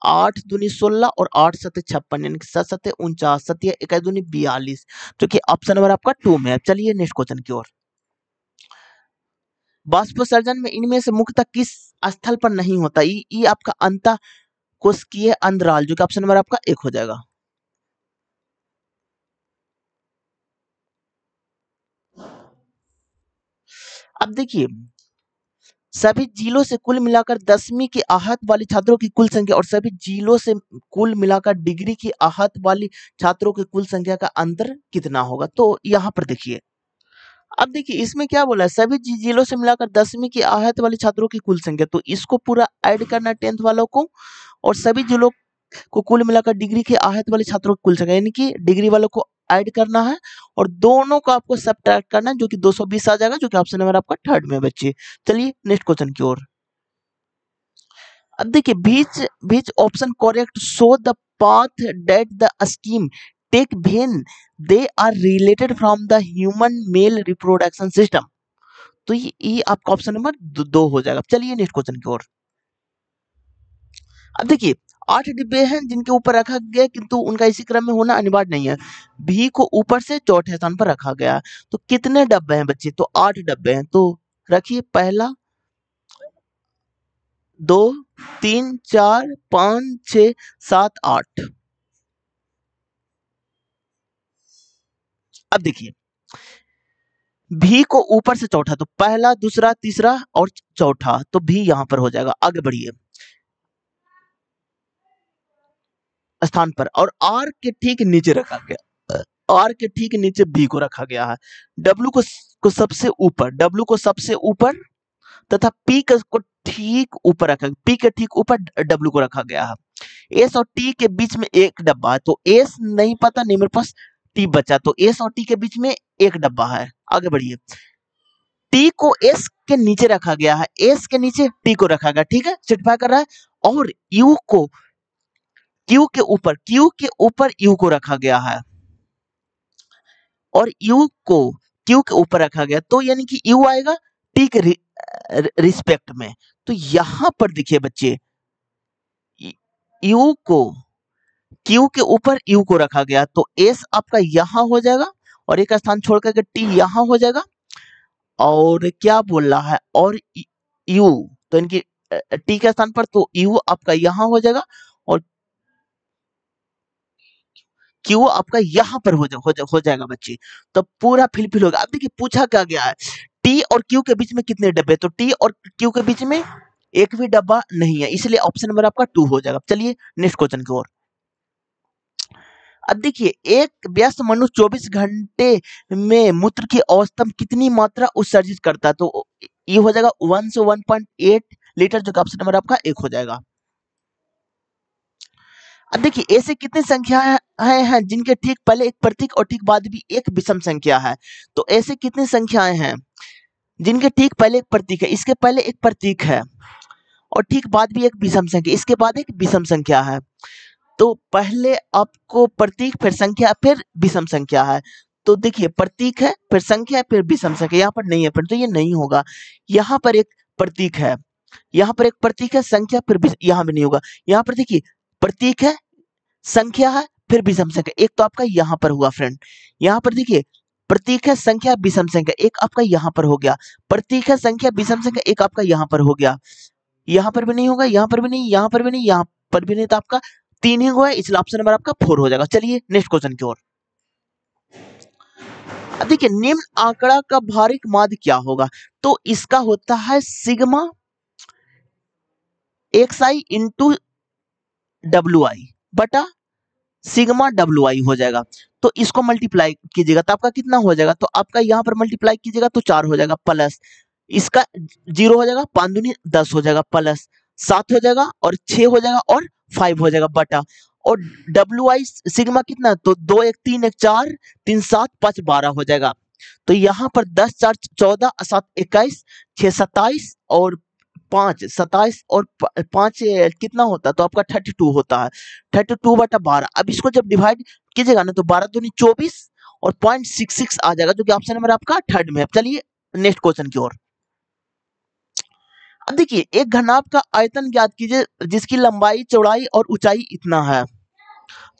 8 दूनी 16 और 8 सत्ते 56, यानी कि 7 सत्ते 49, 7 इकाई दूनी 42, जो कि ऑप्शन नंबर आपका 2 में है। चलिए नेक्स्ट क्वेश्चन की ओर। बाष्पोत्सर्जन में इनमें से मुख्यतः किस स्थल पर नहीं होता, ये आपका अंतःकोशिकीय अंतराल, जो कि ऑप्शन नंबर आपका 1 हो जाएगा। अब देखिए सभी जिलों से कुल मिलाकर 10वीं की आहत वाली छात्रों की कुल संख्या और सभी जिलों से कुल मिलाकर डिग्री की आहत वाली छात्रों की कुल संख्या का अंतर कितना होगा, तो यहाँ पर देखिए, अब देखिए इसमें क्या बोला है, सभी जिलों से मिलाकर 10वीं की आहत वाली छात्रों की कुल संख्या, तो इसको पूरा ऐड करना 10th वालों को, और सभी जिलों को कुल मिलाकर डिग्री के आहत वाले छात्रों की कुल संख्या, यानी कि डिग्री वालों को ऐड करना है, और दोनों को आपको सबट्रैक्ट करना है, जो कि 220 आ जाएगा, जो कि ऑप्शन नंबर आपका 3rd में बच्चे। चलिए नेक्स्ट क्वेश्चन की ओर। अब देखिए which option correct show the path that the scheme take when they are related from the human male reproduction system, तो ये आपका ऑप्शन नंबर 2 हो जाएगा। चलिए नेक्स्ट क्वेश्चन की ओर। अब देखिए 8 डिब्बे हैं जिनके ऊपर रखा गया, किंतु उनका इसी क्रम में होना अनिवार्य नहीं है। भी को ऊपर से चौथे स्थान पर रखा गया, तो कितने डब्बे हैं बच्चे, तो 8 डब्बे हैं, तो रखिए पहला 2 3 4 5 6 7 8। अब देखिए भी को ऊपर से चौथा, तो पहला दूसरा तीसरा और चौथा, तो भी यहां पर हो जाएगा। आगे बढ़िए स्थान पर, और आर के ठीक नीचे रखा गया, आर के ठीक नीचे बी को रखा गया है। डब्ल्यू को सबसे ऊपर, डब्ल्यू को सबसे ऊपर तथा पी को ठीक ऊपर रखा, पी के ठीक ऊपर डब्ल्यू को रखा गया है। एस और टी के बीच में एक डब्बा है, तो एस नहीं पता, नहीं मेरे पास टी बचा, तो एस और टी के बीच में एक डब्बा है। आगे बढ़िए टी को एस के नीचे रखा गया है, एस के नीचे टी को रखा गया, ठीक है, सिटिफाई कर रहा है, और यू को क्यू के ऊपर यू को रखा गया है, और यू को क्यू के ऊपर रखा गया, तो यानी कि यू आएगा टी के रिस्पेक्ट में। तो यहां पर देखिए बच्चे यू को क्यू के ऊपर यू को रखा गया, तो एस आपका यहां हो जाएगा, और एक स्थान छोड़ करके टी यहां हो जाएगा, और क्या बोल रहा है, और यू, तो इनकी टी के स्थान पर तो यू आपका यहां हो जाएगा, और क्यू आपका यहां पर हो जाएगा बच्चे, तो पूरा फिल होगा। अब देखिए पूछा क्या गया है, टी और क्यू के बीच में कितने डब्बे, तो टी और क्यू के बीच में एक भी डब्बा नहीं है, इसलिए ऑप्शन नंबर आपका 2 हो जाएगा। चलिए नेक्स्ट क्वेश्चन की ओर। अब देखिए एक व्यस्त मनुष्य 24 घंटे में मूत्र की औसतन कितनी मात्रा उत्सर्जित करता है, तो ये हो जाएगा 1 से 1.8 लीटर, जो ऑप्शन नंबर आपका 1 हो जाएगा। अब देखिए ऐसे कितनी संख्याएं हैं जिनके ठीक पहले एक प्रतीक और ठीक बाद भी एक विषम संख्या है, तो ऐसे कितनी संख्याएं हैं जिनके ठीक पहले एक प्रतीक है, इसके पहले एक प्रतीक है, और ठीक बाद भी एक विषम संख्या, इसके बाद एक विषम संख्या है, तो पहले आपको प्रतीक फिर संख्या फिर विषम संख्या है, तो देखिए प्रतीक है फिर संख्या फिर विषम संख्या, यहाँ पर नहीं है फिर, तो ये नहीं होगा। यहाँ पर एक प्रतीक है, यहाँ पर एक प्रतीक है, संख्या फिर यहाँ भी नहीं होगा। यहाँ पर देखिए प्रतीक है, संख्या है, फिर विषम संख्या, एक तो आपका यहाँ पर हुआ फ्रेंड। यहाँ पर देखिए प्रतीक है संख्या विषम संख्या, एक आपका यहाँ पर हो गया। प्रतीक है संख्या विषम संख्या, एक आपका यहाँ पर हो गया। यहाँ पर भी नहीं होगा, यहाँ पर भी नहीं, यहाँ पर भी नहीं, यहाँ पर भी नहीं, तो आपका 3 ही हुआ है, इसलिए ऑप्शन नंबर आपका 4 हो जाएगा। चलिए नेक्स्ट क्वेश्चन की ओर। अब देखिए निम्न आंकड़ा का भारिक माध्य क्या होगा? तो इसका होता है सिग्मा xi इंटू WI बटा सिग्मा WI हो जाएगा। तो इसको मल्टीप्लाई कीजिएगा तो आपका कितना हो जाएगा? तो आपका यहाँ पर मल्टीप्लाई कीजिएगा तो 4 हो जाएगा, प्लस इसका 0 हो जाएगा, 5 दूनी 10 हो जाएगा, प्लस 7 हो जाएगा और 6 हो जाएगा और 5 हो जाएगा बटा, और WI सिग्मा कितना? तो 2 1 3 1 4 3 7 5 12 हो जाएगा। तो यहाँ पर 10 4 14 7 21 6 27 और 5 27 और 5 कितना होता है? तो आपका 32 होता है, 32 बटा 12। अब इसको जब डिवाइड कीजिएगा ना तो 12 दूनी 24 और 0.66 आ जाएगा, जो कि ऑप्शन नंबर आपका थर्ड में है। चलिए नेक्स्ट क्वेश्चन की ओर। अब देखिए एक घनाभ का आयतन ज्ञात कीजिए जिसकी लंबाई चौड़ाई और ऊंचाई इतना है।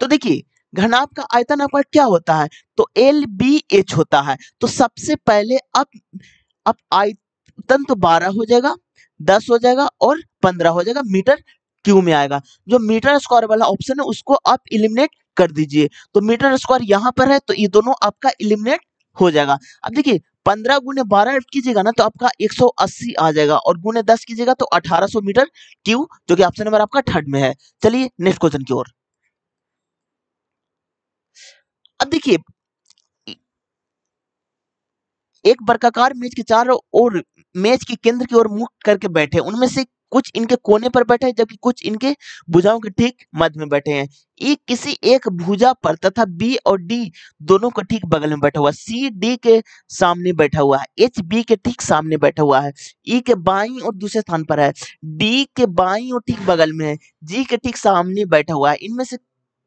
तो देखिए घनाभ का आयतन आपका क्या होता है? तो LBH होता है। तो सबसे पहले आप आयतन तो 12 हो जाएगा, 10 हो जाएगा और 15 हो जाएगा, मीटर क्यू में आएगा। जो मीटर स्क्वायर वाला ऑप्शन है उसको आप इलिमिनेट कर दीजिए। तो मीटर स्क्वायर यहाँ पर है तो ये दोनों आपका इलिमिनेट हो जाएगा। अब देखिए 15 गुने 12 कीजिएगा ना तो आपका 180 आ जाएगा, और गुने 10 कीजिएगा तो 1800 मीटर क्यू, जो कि ऑप्शन नंबर आपका थर्ड में है। चलिए नेक्स्ट क्वेश्चन की ओर। अब देखिए एक वर्गाकार मेज के चारों ओर मेज के केंद्र की ओर मुख करके बैठे, उनमें से कुछ इनके कोने पर बैठे हैं जबकि कुछ इनके भुजाओं के ठीक मध्य में बैठे हैं। ई किसी एक भुजा पर तथा बी और डी दोनों को ठीक बगल में बैठा हुआ है। सी डी के सामने बैठा हुआ है, एच बी के ठीक सामने बैठा हुआ है, ई के बाईं और दूसरे स्थान पर है, डी के बाईं और ठीक बगल में है, जी के ठीक सामने बैठा हुआ है। इनमें से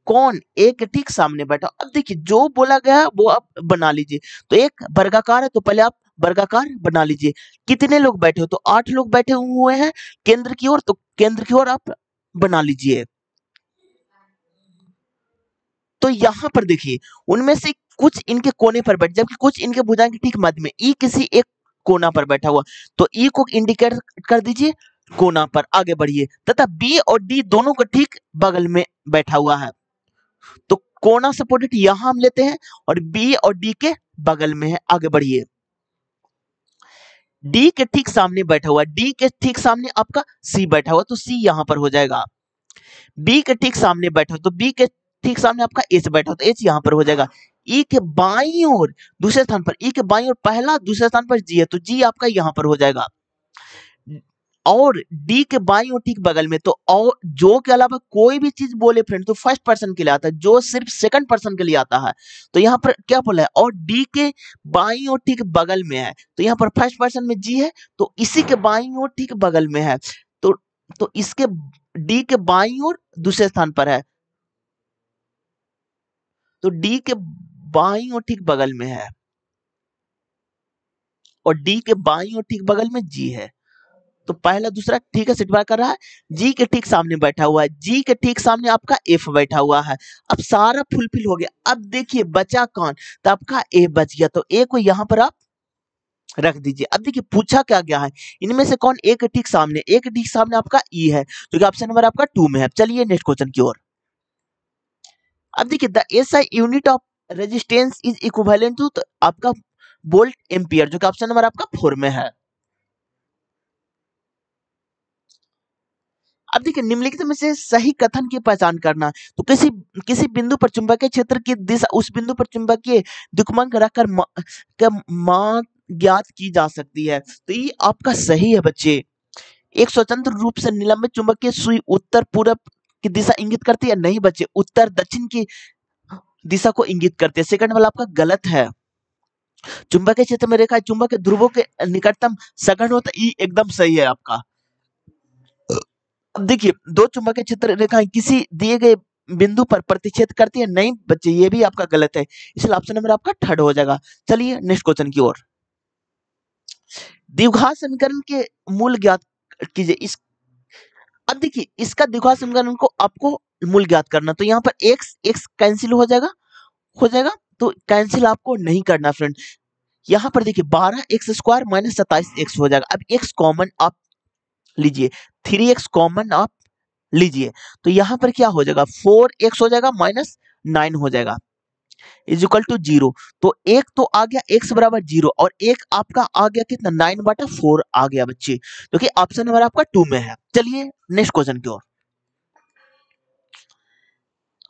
कौन एक ठीक सामने बैठा? अब देखिए जो बोला गया है वो आप बना लीजिए। तो एक वर्गाकार है तो पहले आप वर्गाकार बना लीजिए। कितने लोग बैठे हो? तो 8 लोग बैठे हुए हैं केंद्र की ओर, तो केंद्र की ओर आप बना लीजिए। तो यहाँ पर देखिए उनमें से कुछ इनके कोने पर बैठ, जबकि कुछ इनके भुजाएं के ठीक मध्य में। ई किसी एक कोना पर बैठा हुआ, तो ई को इंडिकेट कर दीजिए कोना पर, आगे बढ़िए। तथा बी और डी दोनों को ठीक बगल में बैठा हुआ है, तो कोना सपोर्टेड यहां हम लेते हैं और बी और डी के बगल में है, आगे बढ़िए। डी के ठीक सामने बैठा हुआ, डी के ठीक सामने आपका सी बैठा हुआ, तो सी यहां पर हो जाएगा। बी के ठीक सामने बैठा हो तो बी के ठीक सामने आपका एच बैठा हो तो एच यहां पर हो जाएगा। ई के बाईं ओर दूसरे स्थान पर, ई के बाईं ओर पहला दूसरे स्थान पर जी है तो जी आपका यहां पर हो जाएगा। और डी के बाईं और ठीक बगल में, तो और जो के अलावा कोई भी चीज बोले फ्रेंड तो फर्स्ट पर्सन के लिए आता है, जो सिर्फ सेकंड पर्सन के लिए आता है। तो यहाँ पर क्या बोला है? और डी के बाईं और ठीक बगल में है, तो यहाँ पर फर्स्ट पर्सन में जी है तो इसी के बाईं और ठीक बगल में है, तो इसके डी के बाईं और दूसरे स्थान पर है, तो डी के बाईं और ठीक बगल में है और डी के बाईं और ठीक बगल में जी है। तो पहला दूसरा ठीक है, सिटवा कर रहा है। जी के ठीक सामने बैठा हुआ है, जी के ठीक सामने आपका एफ बैठा हुआ है। अब सारा फुलफिल हो गया। अब देखिए बचा कौन? तो आपका ए बच गया, तो ए को यहां पर आप रख दीजिए। अब देखिए पूछा क्या गया है, इनमें से कौन एक ठीक सामने? एक ठीक सामने आपका ई है, जो कि ऑप्शन नंबर आपका 2 में है। चलिए नेक्स्ट क्वेश्चन की ओर। अब देखिए the SI unit of resistance is equivalent to आपका वोल्ट एम्पियर, जो कि ऑप्शन नंबर आपका 4 में है। अब देखिए निम्नलिखित में से सही कथन की पहचान करना। तो किसी बिंदु पर चुंबकीय क्षेत्र की दिशा, उस बिंदु पर चुंबकीय द्युतिमांक रखकर मान ज्ञात की जा सकती है। तो ये आपका सही है बच्चे। एक स्वतंत्र रूप से निलंबित चुंबकीय सुई उत्तर पूर्व की दिशा इंगित करती है? नहीं बच्चे, उत्तर दक्षिण की दिशा को इंगित करती है। सेकंड वाला आपका गलत है। चुंबकीय क्षेत्र में रेखा चुंबक के ध्रुवों के निकटतम सघन होता है, ये एकदम सही है आपका। अब देखिए दो चुंबकीय क्षेत्र रेखाएं किसी दिए गए बिंदु पर प्रतिच्छेद करती है? नहीं बच्चे, ये भी आपका गलत है, इसलिए ऑप्शन नंबर आपका थर्ड हो जाएगा। चलिए नेक्स्ट क्वेश्चन की ओर। द्विघात समीकरण के मूल ज्ञात कीजिए। अब देखिए इसका द्विघात समीकरण को आपको मूल ज्ञात करना, तो यहाँ पर x कैंसिल हो जाएगा, तो कैंसिल आपको नहीं करना फ्रेंड। यहाँ पर देखिए 12x² माइनस 27x हो जाएगा। अब x कॉमन आप लीजिए, 3x कॉमन आप लीजिए, तो यहाँ पर क्या हो जाएगा 4x हो जाएगा माइनस 9 हो जाएगा इज इक्वल टू 0। तो एक तो आ गया x बराबर 0 और एक आपका आ गया कितना 9/4 आ गया बच्चे, जो कि ऑप्शन नंबर आपका 2 में है। चलिए नेक्स्ट क्वेश्चन की ओर।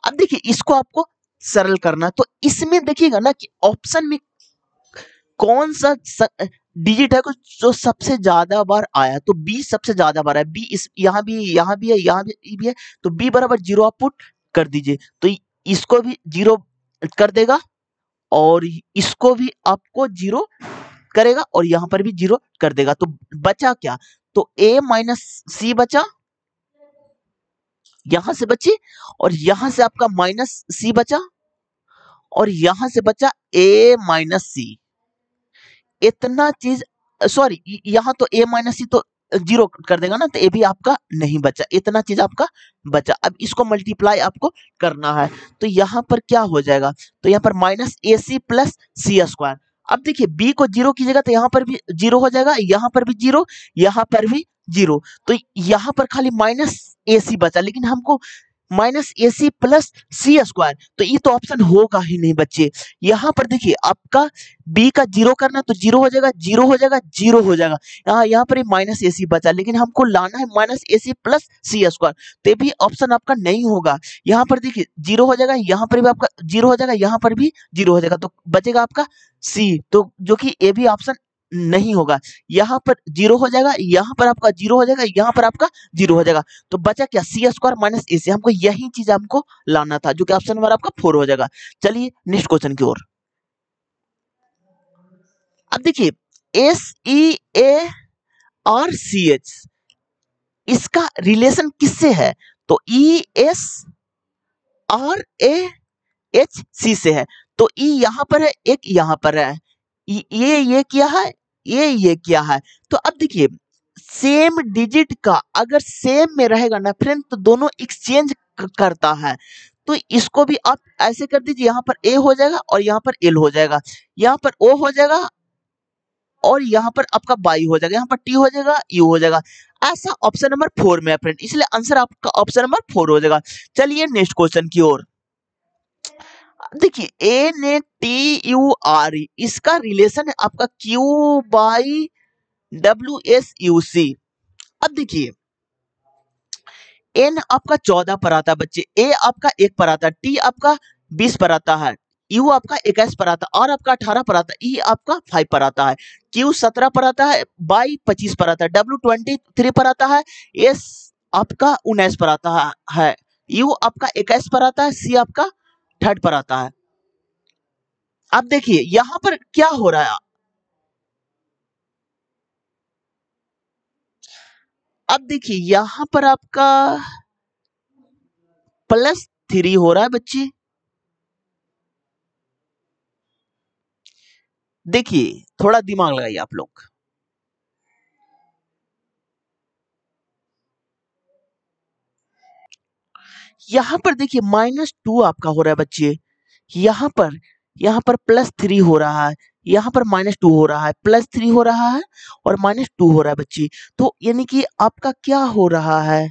अब देखिए इसको आपको सरल करना, तो इसमें देखिएगा ना कि ऑप्शन में कौन सा डिजिट है जो सबसे ज्यादा बार आया, तो बी सबसे ज्यादा बार है। बी इस यहाँ भी है, यहाँ भी है, तो बी बराबर 0 आप पुट कर दीजिए, तो इसको भी 0 कर देगा और इसको भी आपको 0 करेगा और यहाँ पर भी 0 कर देगा। तो बचा क्या, तो a माइनस सी बचा, यहां से बची, और यहां से आपका माइनस सी बचा, और यहां से बचा a माइनस सी। इतना चीज, सॉरी यहाँ तो a माइनस सी तो 0 कर देगा ना, तो a भी आपका नहीं बचा, इतना चीज आपका बचा। अब इसको मल्टीप्लाई आपको करना है, तो यहाँ पर क्या हो जाएगा, तो यहाँ पर माइनस ए सी प्लस सी स्क्वायर। अब देखिए b को 0 कीजिएगा तो यहाँ पर भी 0 हो जाएगा, यहाँ पर भी 0, यहाँ पर भी 0, तो यहाँ पर खाली माइनस ए सी बचा, लेकिन हमको माइनस ए सी प्लस सी स्क्वायर, तो ये तो ऑप्शन होगा ही नहीं बच्चे। यहाँ पर देखिए आपका बी का 0 करना, तो 0 हो जाएगा, 0 हो जाएगा, 0 हो जाएगा, यहाँ पर माइनस ए सी बचा, लेकिन हमको लाना है माइनस ए सी प्लस सी स्क्वायर, तो भी ऑप्शन आपका नहीं होगा। यहाँ पर देखिए 0 हो जाएगा, यहाँ पर भी आपका 0 हो जाएगा, यहाँ पर भी 0 हो जाएगा, तो बचेगा आपका सी, तो जो कि ए भी ऑप्शन नहीं होगा। यहाँ पर 0 हो जाएगा, यहाँ पर आपका 0 हो जाएगा, यहाँ पर आपका 0 हो जाएगा, तो बचा क्या सी स्क्वायर माइनस ए सी। हमको यही चीज हमको लाना था, जो कि ऑप्शन नंबर आपका 4 हो जाएगा। चलिए नेक्स्ट क्वेश्चन की ओर। अब देखिए SeARCH इसका रिलेशन किससे है, तो ESRAHC से है, तो E यहाँ पर है, एक यहाँ पर है, ये क्या है, ये क्या है। तो अब देखिए सेम डिजिट का अगर सेम में रहेगा ना फ्रेंड, तो दोनों एक्सचेंज करता है, तो इसको भी आप ऐसे कर दीजिए, यहाँ पर ए हो जाएगा और यहाँ पर एल हो जाएगा, यहाँ पर ओ हो जाएगा और यहाँ पर आपका बाई हो जाएगा, यहाँ पर टी हो जाएगा, यू हो जाएगा। ऐसा ऑप्शन नंबर 4 में है फ्रेंड, इसलिए आंसर आपका ऑप्शन नंबर 4 हो जाएगा। चलिए नेक्स्ट क्वेश्चन की ओर। देखिए NATURE इसका रिलेशन है आपका Q बाई WSUC। अब देखिए N आपका 14 पर आता है बच्चे, A आपका 1 पर आता है, T आपका 20 पर आता है, U आपका 21 पर आता है, R आपका 18 पर आता है, E आपका 5 पर आता है, Q 17 पर आता है, बाई 25 पर आता है, W 23 पर आता है, S आपका 19 पर आता है, U आपका 21 पर आता है, C आपका 3 पर आता है। अब देखिए यहां पर क्या हो रहा है, अब देखिए यहां पर आपका +3 हो रहा है बच्चे। देखिए थोड़ा दिमाग लगाइए आप लोग, यहां पर देखिए -2 आपका हो रहा है बच्चे, यहाँ पर +3 हो रहा है, यहाँ पर -2 हो रहा है, +3 हो रहा है और -2 हो रहा है बच्चे। तो यानी कि आपका क्या हो रहा है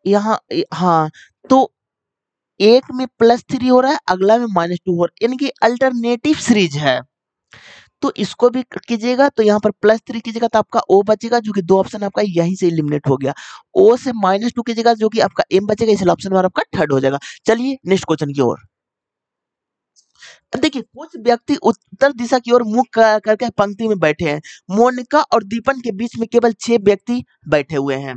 यहाँ, हाँ, तो एक में +3 हो रहा है, अगला में -2 हो रहा है, यानी कि अल्टरनेटिव सीरीज है। तो इसको भी कीजिएगा, तो यहाँ पर +3 कीजिएगा तो आपका O बचेगा, जो कि 2 ऑप्शन आपका यहीं से एलिमिनेट हो गया। O से -2 कीजिएगा, जो कि आपका M बचेगा, इसलिए ऑप्शन नंबर आपका 3rd हो जाएगा। चलिए नेक्स्ट क्वेश्चन की ओर। अब देखिए कुछ व्यक्ति उत्तर दिशा की ओर मुख करके पंक्ति में बैठे हैं। मोनिका और दीपन के बीच में केवल 6 व्यक्ति बैठे हुए हैं।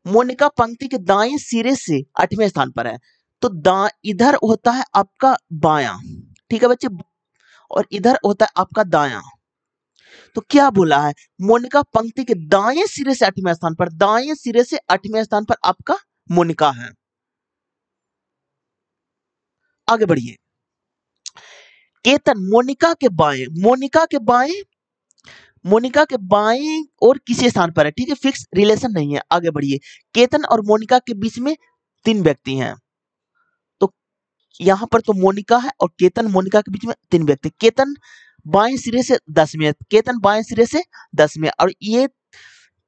मोनिका पंक्ति के दाएं सिरे से 8वें स्थान पर है, तो इधर होता है आपका बायां, ठीक है बच्चे, और इधर होता है आपका दायां। तो क्या बोला है, मोनिका पंक्ति के दाएं सिरे से 8वें स्थान पर, दाएं सिरे से 8वें स्थान पर आपका मोनिका है। आगे बढ़िए। केतन मोनिका के बाएं, मोनिका के बाएं और किसी स्थान पर है, ठीक है, फिक्स रिलेशन नहीं है। आगे बढ़िए। केतन और मोनिका के बीच में 3 व्यक्ति हैं, तो यहाँ पर तो मोनिका है और केतन मोनिका के बीच में 3 व्यक्ति। केतन बाएं सिरे से 10वें है, केतन बाएं सिरे से 10वें और ये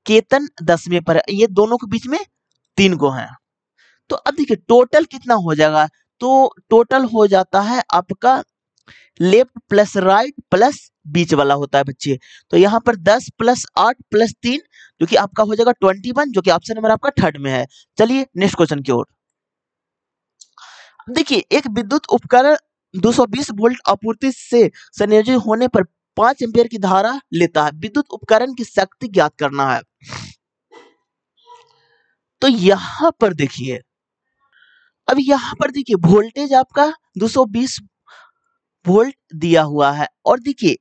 केतन 10वें पर है, ये दोनों के बीच में 3 गो हैं। तो अब देखिए टोटल कितना हो जाएगा, तो टोटल हो जाता है आपका लेफ्ट प्लस राइट प्लस बीच वाला होता है बच्चे। तो यहाँ पर 10 प्लस 8 प्लस 3 जो कि आपका हो जाएगा 21, जो कि ऑप्शन नंबर आपका थर्ड में है। चलिए नेक्स्ट क्वेश्चन की ओर। देखिए एक विद्युत उपकरण 220 वोल्ट आपूर्ति से संयोजित होने पर 5 एम्पीयर की धारा लेता है। विद्युत उपकरण की शक्ति ज्ञात करना है। तो यहां पर देखिए, अब यहां पर देखिए वोल्टेज आपका 220 वोल्ट दिया हुआ है और देखिए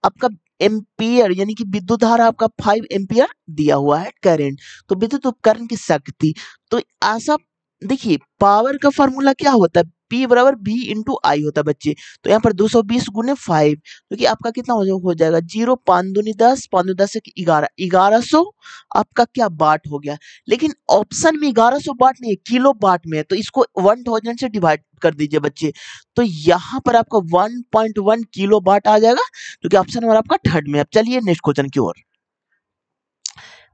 आपका एम्पियर यानी कि विद्युत धारा आपका 5 एम्पियर दिया हुआ है करंट। तो विद्युत उपकरण की शक्ति, तो ऐसा देखिए पावर का फॉर्मूला क्या होता है, P बराबर V इंटू आई होता है बच्चे। तो यहाँ पर 220 गुने 5 क्योंकि आपका कितना हो जाएगा 0 5 दूनी 10 5 दूनी 10 11 1100 आपका क्या वाट हो गया। लेकिन ऑप्शन में 1100 वाट नहीं है, किलो वाट में है, तो इसको 1000 से डिवाइड कर दीजिए बच्चे। तो यहाँ पर आपका 1.1 किलो वाट आ जाएगा, जो कि ऑप्शन नंबर आपका थर्ड में है। अब चलिए नेक्स्ट क्वेश्चन की ओर।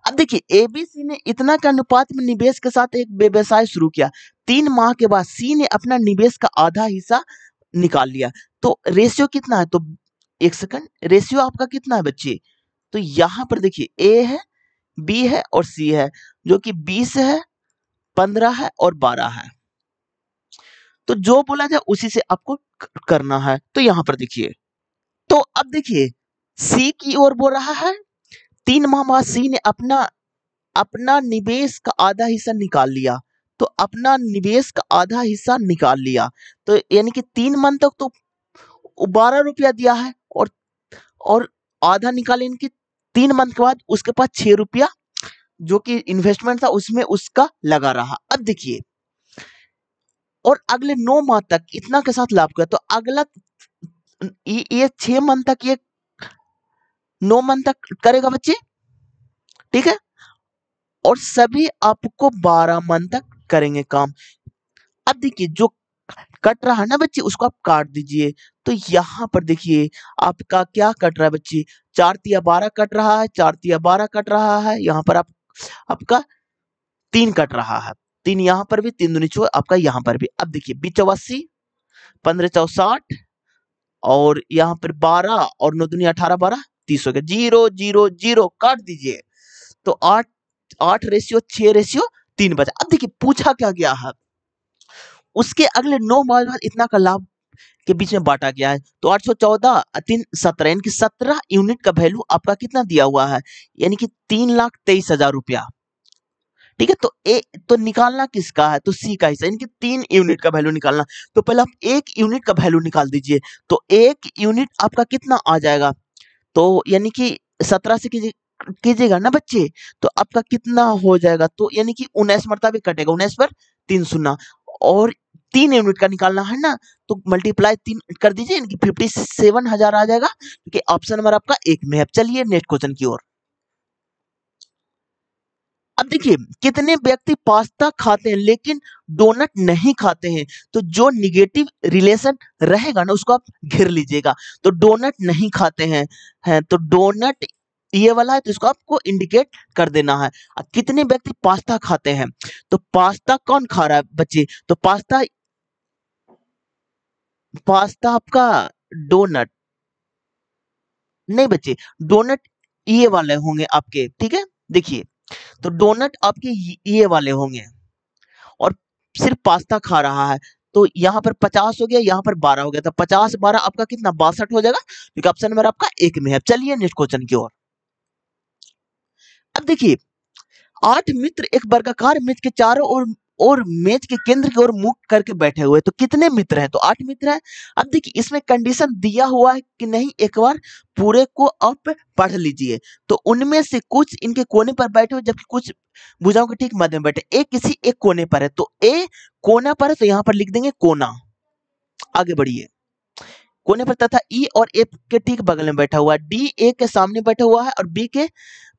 अब देखिए एबीसी ने इतना के अनुपात में निवेश के साथ एक व्यवसाय शुरू किया। 3 माह के बाद सी ने अपना निवेश का आधा हिस्सा निकाल लिया। तो रेशियो कितना है, तो एक सेकंड, रेशियो आपका कितना है बच्चे, तो यहाँ पर देखिए ए है, बी है और सी है, जो कि 20 है, 15 है और 12 है। तो जो बोला जाए उसी से आपको करना है। तो यहाँ पर देखिए, तो अब देखिए सी की ओर बोल रहा है 3 माह बाद सी ने अपना निवेश का आधा हिस्सा निकाल लिया। तो अपना निवेश का आधा हिस्सा निकाल लिया, तो यानी कि 3 मंथ तक तो 12 रुपया दिया है और आधा निकाले इनकी 3 मंथ के बाद उसके पास 6 रुपया जो कि इन्वेस्टमेंट था उसमें उसका लगा रहा। अब देखिए और अगले 9 माह तक इतना के साथ लाभ किया, तो अगला ये 6 मंथ तक, ये 9 मंथ तक करेगा बच्चे, ठीक है, और सभी आपको 12 मंथ तक करेंगे काम। अब देखिए जो कट रहा है ना बच्चे उसको आप काट दीजिए। तो यहाँ पर देखिए आपका क्या कट रहा है बच्चे, 4 तिया 12 कट रहा है, 4 तिया 12 कट रहा है, यहाँ पर आपका 3 कट रहा है, 3 यहाँ पर भी, 3 दूनी 4 आपका यहाँ पर भी। अब देखिए 20 84 15 4 60 और यहाँ पर 12 और 9 दूनी 18 12 30 हो गया, 0 0 0 काट दीजिए। तो 8 रेशियो 6 रेशियो 3 बचा। अब देखिए पूछा क्या गया है, उसके अगले 9 माह बाद इतना का लाभ के बीच में बांटा गया है। तो 814 3 17 यानी कि 17 यूनिट का वैल्यू आपका कितना दिया हुआ है, यानी कि 3,23,000 रुपया, ठीक है। तो निकालना किसका है, तो सी का हिस्सा, यानी कि 3 यूनिट का वैल्यू निकालना। तो पहले आप 1 यूनिट का वैल्यू निकाल दीजिए। तो 1 यूनिट आपका कितना आ जाएगा, तो यानी कि 17 से कीजिएगा ना बच्चे, तो आपका कितना हो जाएगा, तो यानी कि 19 मरतबा भी कटेगा, 19 पर 3 शून्य, और 3 यूनिट का निकालना है ना, तो मल्टीप्लाई 3 कर दीजिए, यानी कि 57,000 आ जाएगा, क्योंकि ऑप्शन नंबर आपका 1 में है। चलिए नेक्स्ट क्वेश्चन की ओर। अब देखिए कितने व्यक्ति पास्ता खाते हैं लेकिन डोनट नहीं खाते हैं, तो जो निगेटिव रिलेशन रहेगा ना उसको आप घेर लीजिएगा। तो डोनट नहीं खाते हैं तो डोनट ये वाला है, तो इसको आपको इंडिकेट कर देना है। अब कितने व्यक्ति पास्ता खाते हैं, तो पास्ता कौन खा रहा है बच्चे, तो पास्ता आपका डोनट नहीं बच्चे, डोनट ये वाले होंगे आपके, ठीक है। देखिए तो डोनट आपके ये वाले होंगे और सिर्फ पास्ता खा रहा है, तो यहाँ पर 50 हो गया, यहाँ पर 12 हो गया, तो 50 12 आपका कितना 62 हो जाएगा, क्योंकि ऑप्शन नंबर आपका 1 में है। चलिए नेक्स्ट क्वेश्चन की ओर। अब देखिए 8 मित्र एक वर्गाकार मेज के चारों ओर मेज के केंद्र की ओर मुख करके बैठे हुए, तो कितने मित्र हैं, तो 8 मित्र हैं। अब देखिए इसमें कंडीशन दिया हुआ है कि नहीं, एक बार पूरे को आप पढ़ लीजिए। तो उनमें से कुछ इनके कोने पर बैठे हुए जबकि कुछ भुजाओं के ठीक मध्य में बैठे, ए किसी एक कोने पर है, तो ए कोना पर है, तो यहाँ पर लिख देंगे कोना। आगे बढ़िए, कोने पर तथा ई और एफ के ठीक बगल में बैठा हुआ है, डी ए के सामने बैठा हुआ है और बी के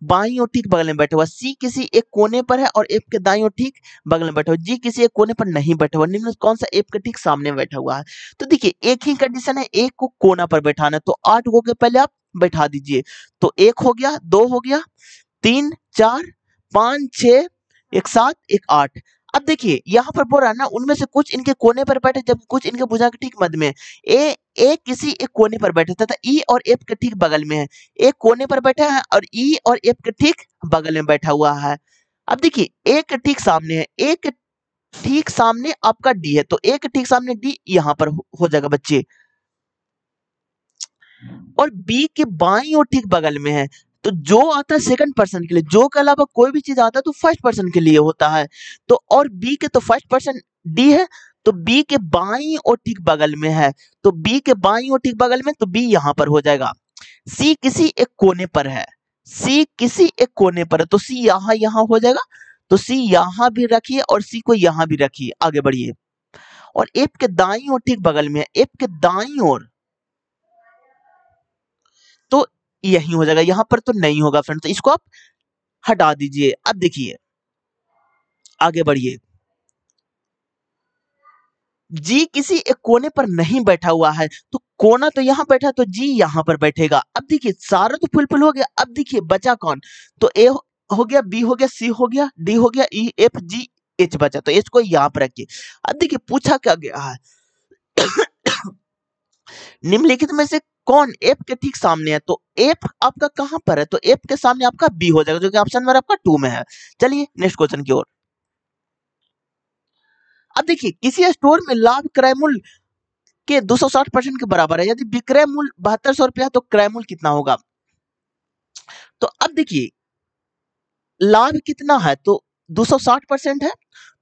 बाईं ओर ठीक बगल में बैठा हुआ है, सी किसी एक कोने पर है और एफ के दाईं ओर ठीक बगल में बैठा हुआ है, जी किसी एक कोने पर नहीं बैठा हुआ, निम्न में कौन सा एफ के ठीक सामने बैठा हुआ है। तो देखिए एक ही कंडीशन है, एक को कोना पर बैठाना है, तो 8 को के पहले आप बैठा दीजिए। तो 1 हो गया, 2 हो गया, 3 4 5 6 एक 7 एक 8। अब देखिए यहाँ पर बोल रहा है ना, उनमें से कुछ इनके कोने पर बैठे जब कुछ इनके भुजा के ठीक मध्य में। ए किसी एक कोने पर बैठा तथा ई और एफ के ठीक बगल में है। एक कोने पर बैठा है और ई और एफ के ठीक बगल में बैठा हुआ है। अब देखिए ए के ठीक सामने है, ए के ठीक सामने आपका डी है, तो ए के ठीक सामने डी यहाँ पर हो जाएगा बच्चे, और बी के बाईं और ठीक बगल में है। तो जो आता है सेकंड पर्सन के लिए, जो के अलावा कोई भी चीज आता है तो फर्स्ट पर्सन के लिए होता है। तो और बी के तो फर्स्ट पर्सन डी है, तो बी के बाईं और ठीक बगल में है, तो बी के बाईं और ठीक बगल में, तो बी यहां पर हो जाएगा। सी किसी एक कोने पर है, सी किसी एक कोने पर है, तो सी यहां हो जाएगा। तो सी यहां भी रखिए और सी को यहां भी रखिए, आगे बढ़िए। और एफ के दाईं और ठीक बगल में है, एफ के दाईं ओर, तो यही हो जाएगा, यहां पर तो नहीं होगा फ्रेंड, तो इसको आप हटा दीजिए। अब देखिए आगे बढ़िए, जी किसी एक कोने पर नहीं बैठा हुआ है, तो कोना तो यहां बैठा, तो जी यहां पर बैठेगा। अब देखिए सारा तो फुलफिल हो गया, अब देखिए बचा कौन, तो ए हो गया, बी हो गया, सी हो गया, डी हो गया, ई एफ जी एच बचा, तो एच को यहां पर रखिए। अब देखिए पूछा क्या गया है, निम्नलिखित में से कौन एफ के ठीक सामने है, तो एफ आपका कहां पर है, तो एफ के सामने आपका बी हो जाएगा, जो कि ऑप्शन नंबर आपका 2 में है। चलिए नेक्स्ट क्वेश्चन की ओर। अब देखिए किसी स्टोर में लाभ क्रय मूल्य के 260% के बराबर है, यदि विक्रय मूल्य 7200 रुपया है तो क्रय मूल्य कितना होगा। तो अब देखिए लाभ कितना है, तो 260% है,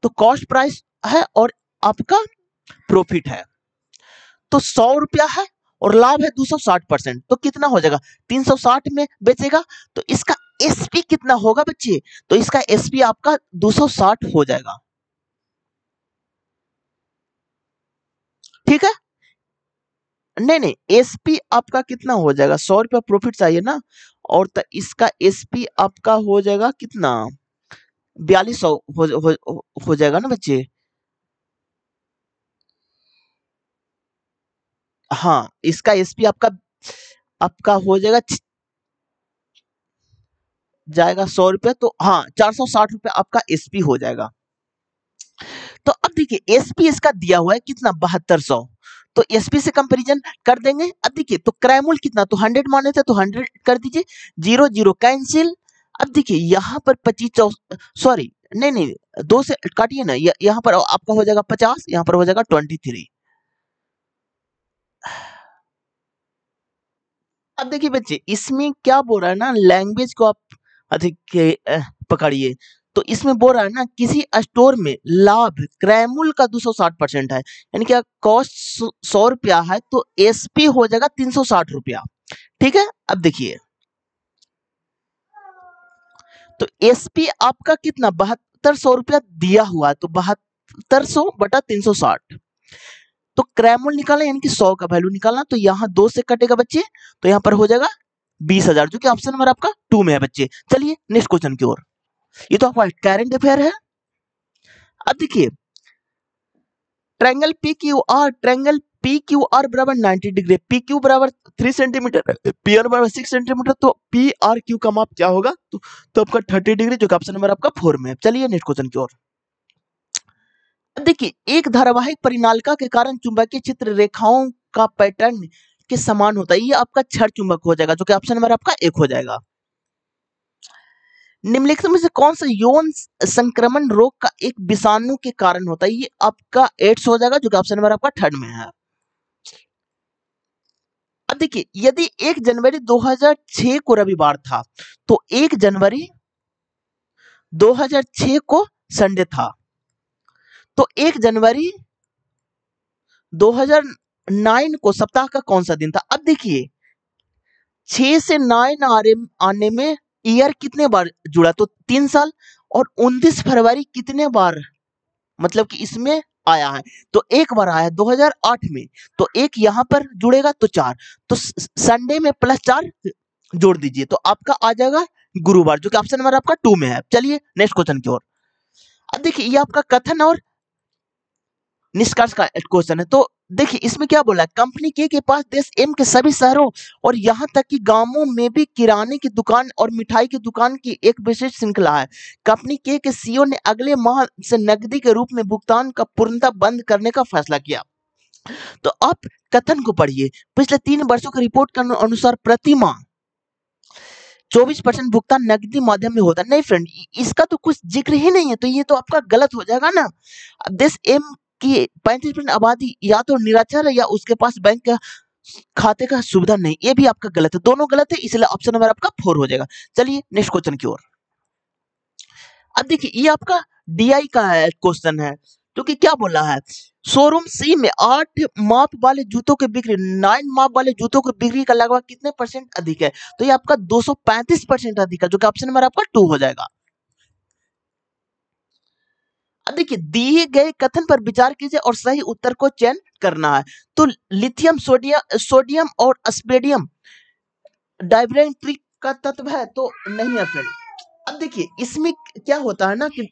तो कॉस्ट प्राइस है और आपका प्रॉफिट है, तो 100 रुपया है और लाभ है 260%, तो कितना हो जाएगा, 360 में बेचेगा, तो इसका एसपी कितना होगा बच्चे, तो इसका एसपी आपका 260 हो जाएगा। ठीक है, नहीं एसपी आपका कितना हो जाएगा, 100 रुपया प्रॉफिट चाहिए ना, और तो इसका एसपी आपका हो जाएगा कितना, 4200 हो जाएगा ना बच्चे। हाँ इसका एसपी आपका आपका हो जाएगा 100 रुपया, तो हाँ 460 रुपया आपका एसपी हो जाएगा। तो अब देखिए एसपी इसका दिया हुआ है कितना, 7200, तो एसपी से कंपैरिजन कर देंगे। अब देखिए तो क्रय मूल्य कितना, तो 100 माने थे तो 100 कर दीजिए, 0 0 कैंसिल। अब देखिए यहाँ पर 25 सॉरी नहीं 2 से काटिए ना, यहाँ पर आपका हो जाएगा 50, यहाँ पर हो जाएगा 23। अब देखिए बच्चे इसमें क्या बोल रहा है ना, लैंग्वेज को आप अधिक पकड़िए। तो इसमें बोल रहा है ना किसी स्टोर में लाभ क्रय मूल्य का 260% है, यानी क्या कॉस्ट 100 रुपया है, तो एसपी हो जाएगा 360 रुपया। ठीक है, अब देखिए तो एसपी आपका कितना 7200 रुपया दिया हुआ है, तो 7200 बटा 360, तो क्रय मूल्य निकालना यानी कि 100 का वैल्यू निकालना, तो यहाँ 2 से कटेगा बच्चे, तो यहाँ पर हो जाएगा 20,000, जो कि ऑप्शन नंबर आपका 2 में है बच्चे। चलिए नेक्स्ट क्वेश्चन की ओर, ये तो आपका करेंट अफेयर है। अब देखिए ट्रायंगल पी क्यू आर बराबर 90 डिग्री, पी क्यू बराबर 3 सेंटीमीटर, पी आर बराबर 6 सेंटीमीटर, तो पी आर क्यू का माप क्या होगा, तो आपका 30 डिग्री, जो कि ऑप्शन नंबर आपका 4 में है। चलिए नेक्स्ट क्वेश्चन की ओर। देखिए एक धारावाहिक परिनालिका के कारण चुंबकीय क्षेत्र रेखाओं का पैटर्न के समान होता है, ये आपका क्षण चुंबक हो जाएगा, जो कि ऑप्शन नंबर आपका 1 हो जाएगा। निम्नलिखित में से कौन सा यौन संक्रमण रोग का एक विषाणु के कारण होता है, ये आपका एड्स हो जाएगा, जो कि ऑप्शन नंबर आपका 3 में है। अब देखिए यदि 1 जनवरी 2006 को रविवार था, तो 1 जनवरी 2006 को संडे था, तो 1 जनवरी 2009 को सप्ताह का कौन सा दिन था। अब देखिए 6 से 9 आने में ईयर कितने बार जुड़ा, तो 3 साल, और 29 फरवरी कितने बार मतलब कि इसमें आया है, तो एक बार आया 2008 में, तो एक यहाँ पर जुड़ेगा तो 4, तो संडे में +4 जोड़ दीजिए तो आपका आ जाएगा गुरुवार, जो कि ऑप्शन नंबर आपका 2 में है। चलिए नेक्स्ट क्वेश्चन की ओर। अब देखिए ये आपका कथन और निष्कर्ष का क्वेश्चन है। तो देखिए इसमें क्या बोला है, कंपनी के पास देश एम के सभी शहरों और यहाँ तक कि गांवों में भी किराने की दुकान और मिठाई की दुकान की एक विशेष श्रृंखला है। कंपनी के सीईओ ने अगले माह से नकदी के रूप में भुगतान का पूर्णतः बंद करने का फैसला किया। तो आप कथन को पढ़िए, पिछले 3 वर्षों की रिपोर्ट के अनुसार प्रति माह 24% भुगतान नकदी माध्यम में होता है। नहीं फ्रेंड, इसका तो कुछ जिक्र ही नहीं है, तो ये तो आपका गलत हो जाएगा ना। अब देश एम की 35% आबादी या तो निरक्षर है या उसके पास बैंक का खाते का सुविधा नहीं, ये भी आपका गलत है, दोनों गलत है, इसलिए ऑप्शन नंबर आपका 4 हो जाएगा। चलिए नेक्स्ट क्वेश्चन की ओर। अब देखिए ये आपका डीआई का क्वेश्चन है, जो कि क्या बोला है, शोरूम सी में 8 माप वाले जूतों की बिक्री 9 माप वाले जूतों की बिक्री का लगभग कितने % अधिक है, तो ये आपका 235% अधिक है, जो कि ऑप्शन नंबर आपका 2 हो जाएगा। अब देखिए दिए गए कथन पर विचार कीजिए और सही उत्तर को चयन करना है। तो लिथियम सोडियम और अस्पेडियम डाइब्रेंट्रिक का तत्व है, तो नहीं है फ्रेंड। अब देखिए इसमें क्या होता है ना कि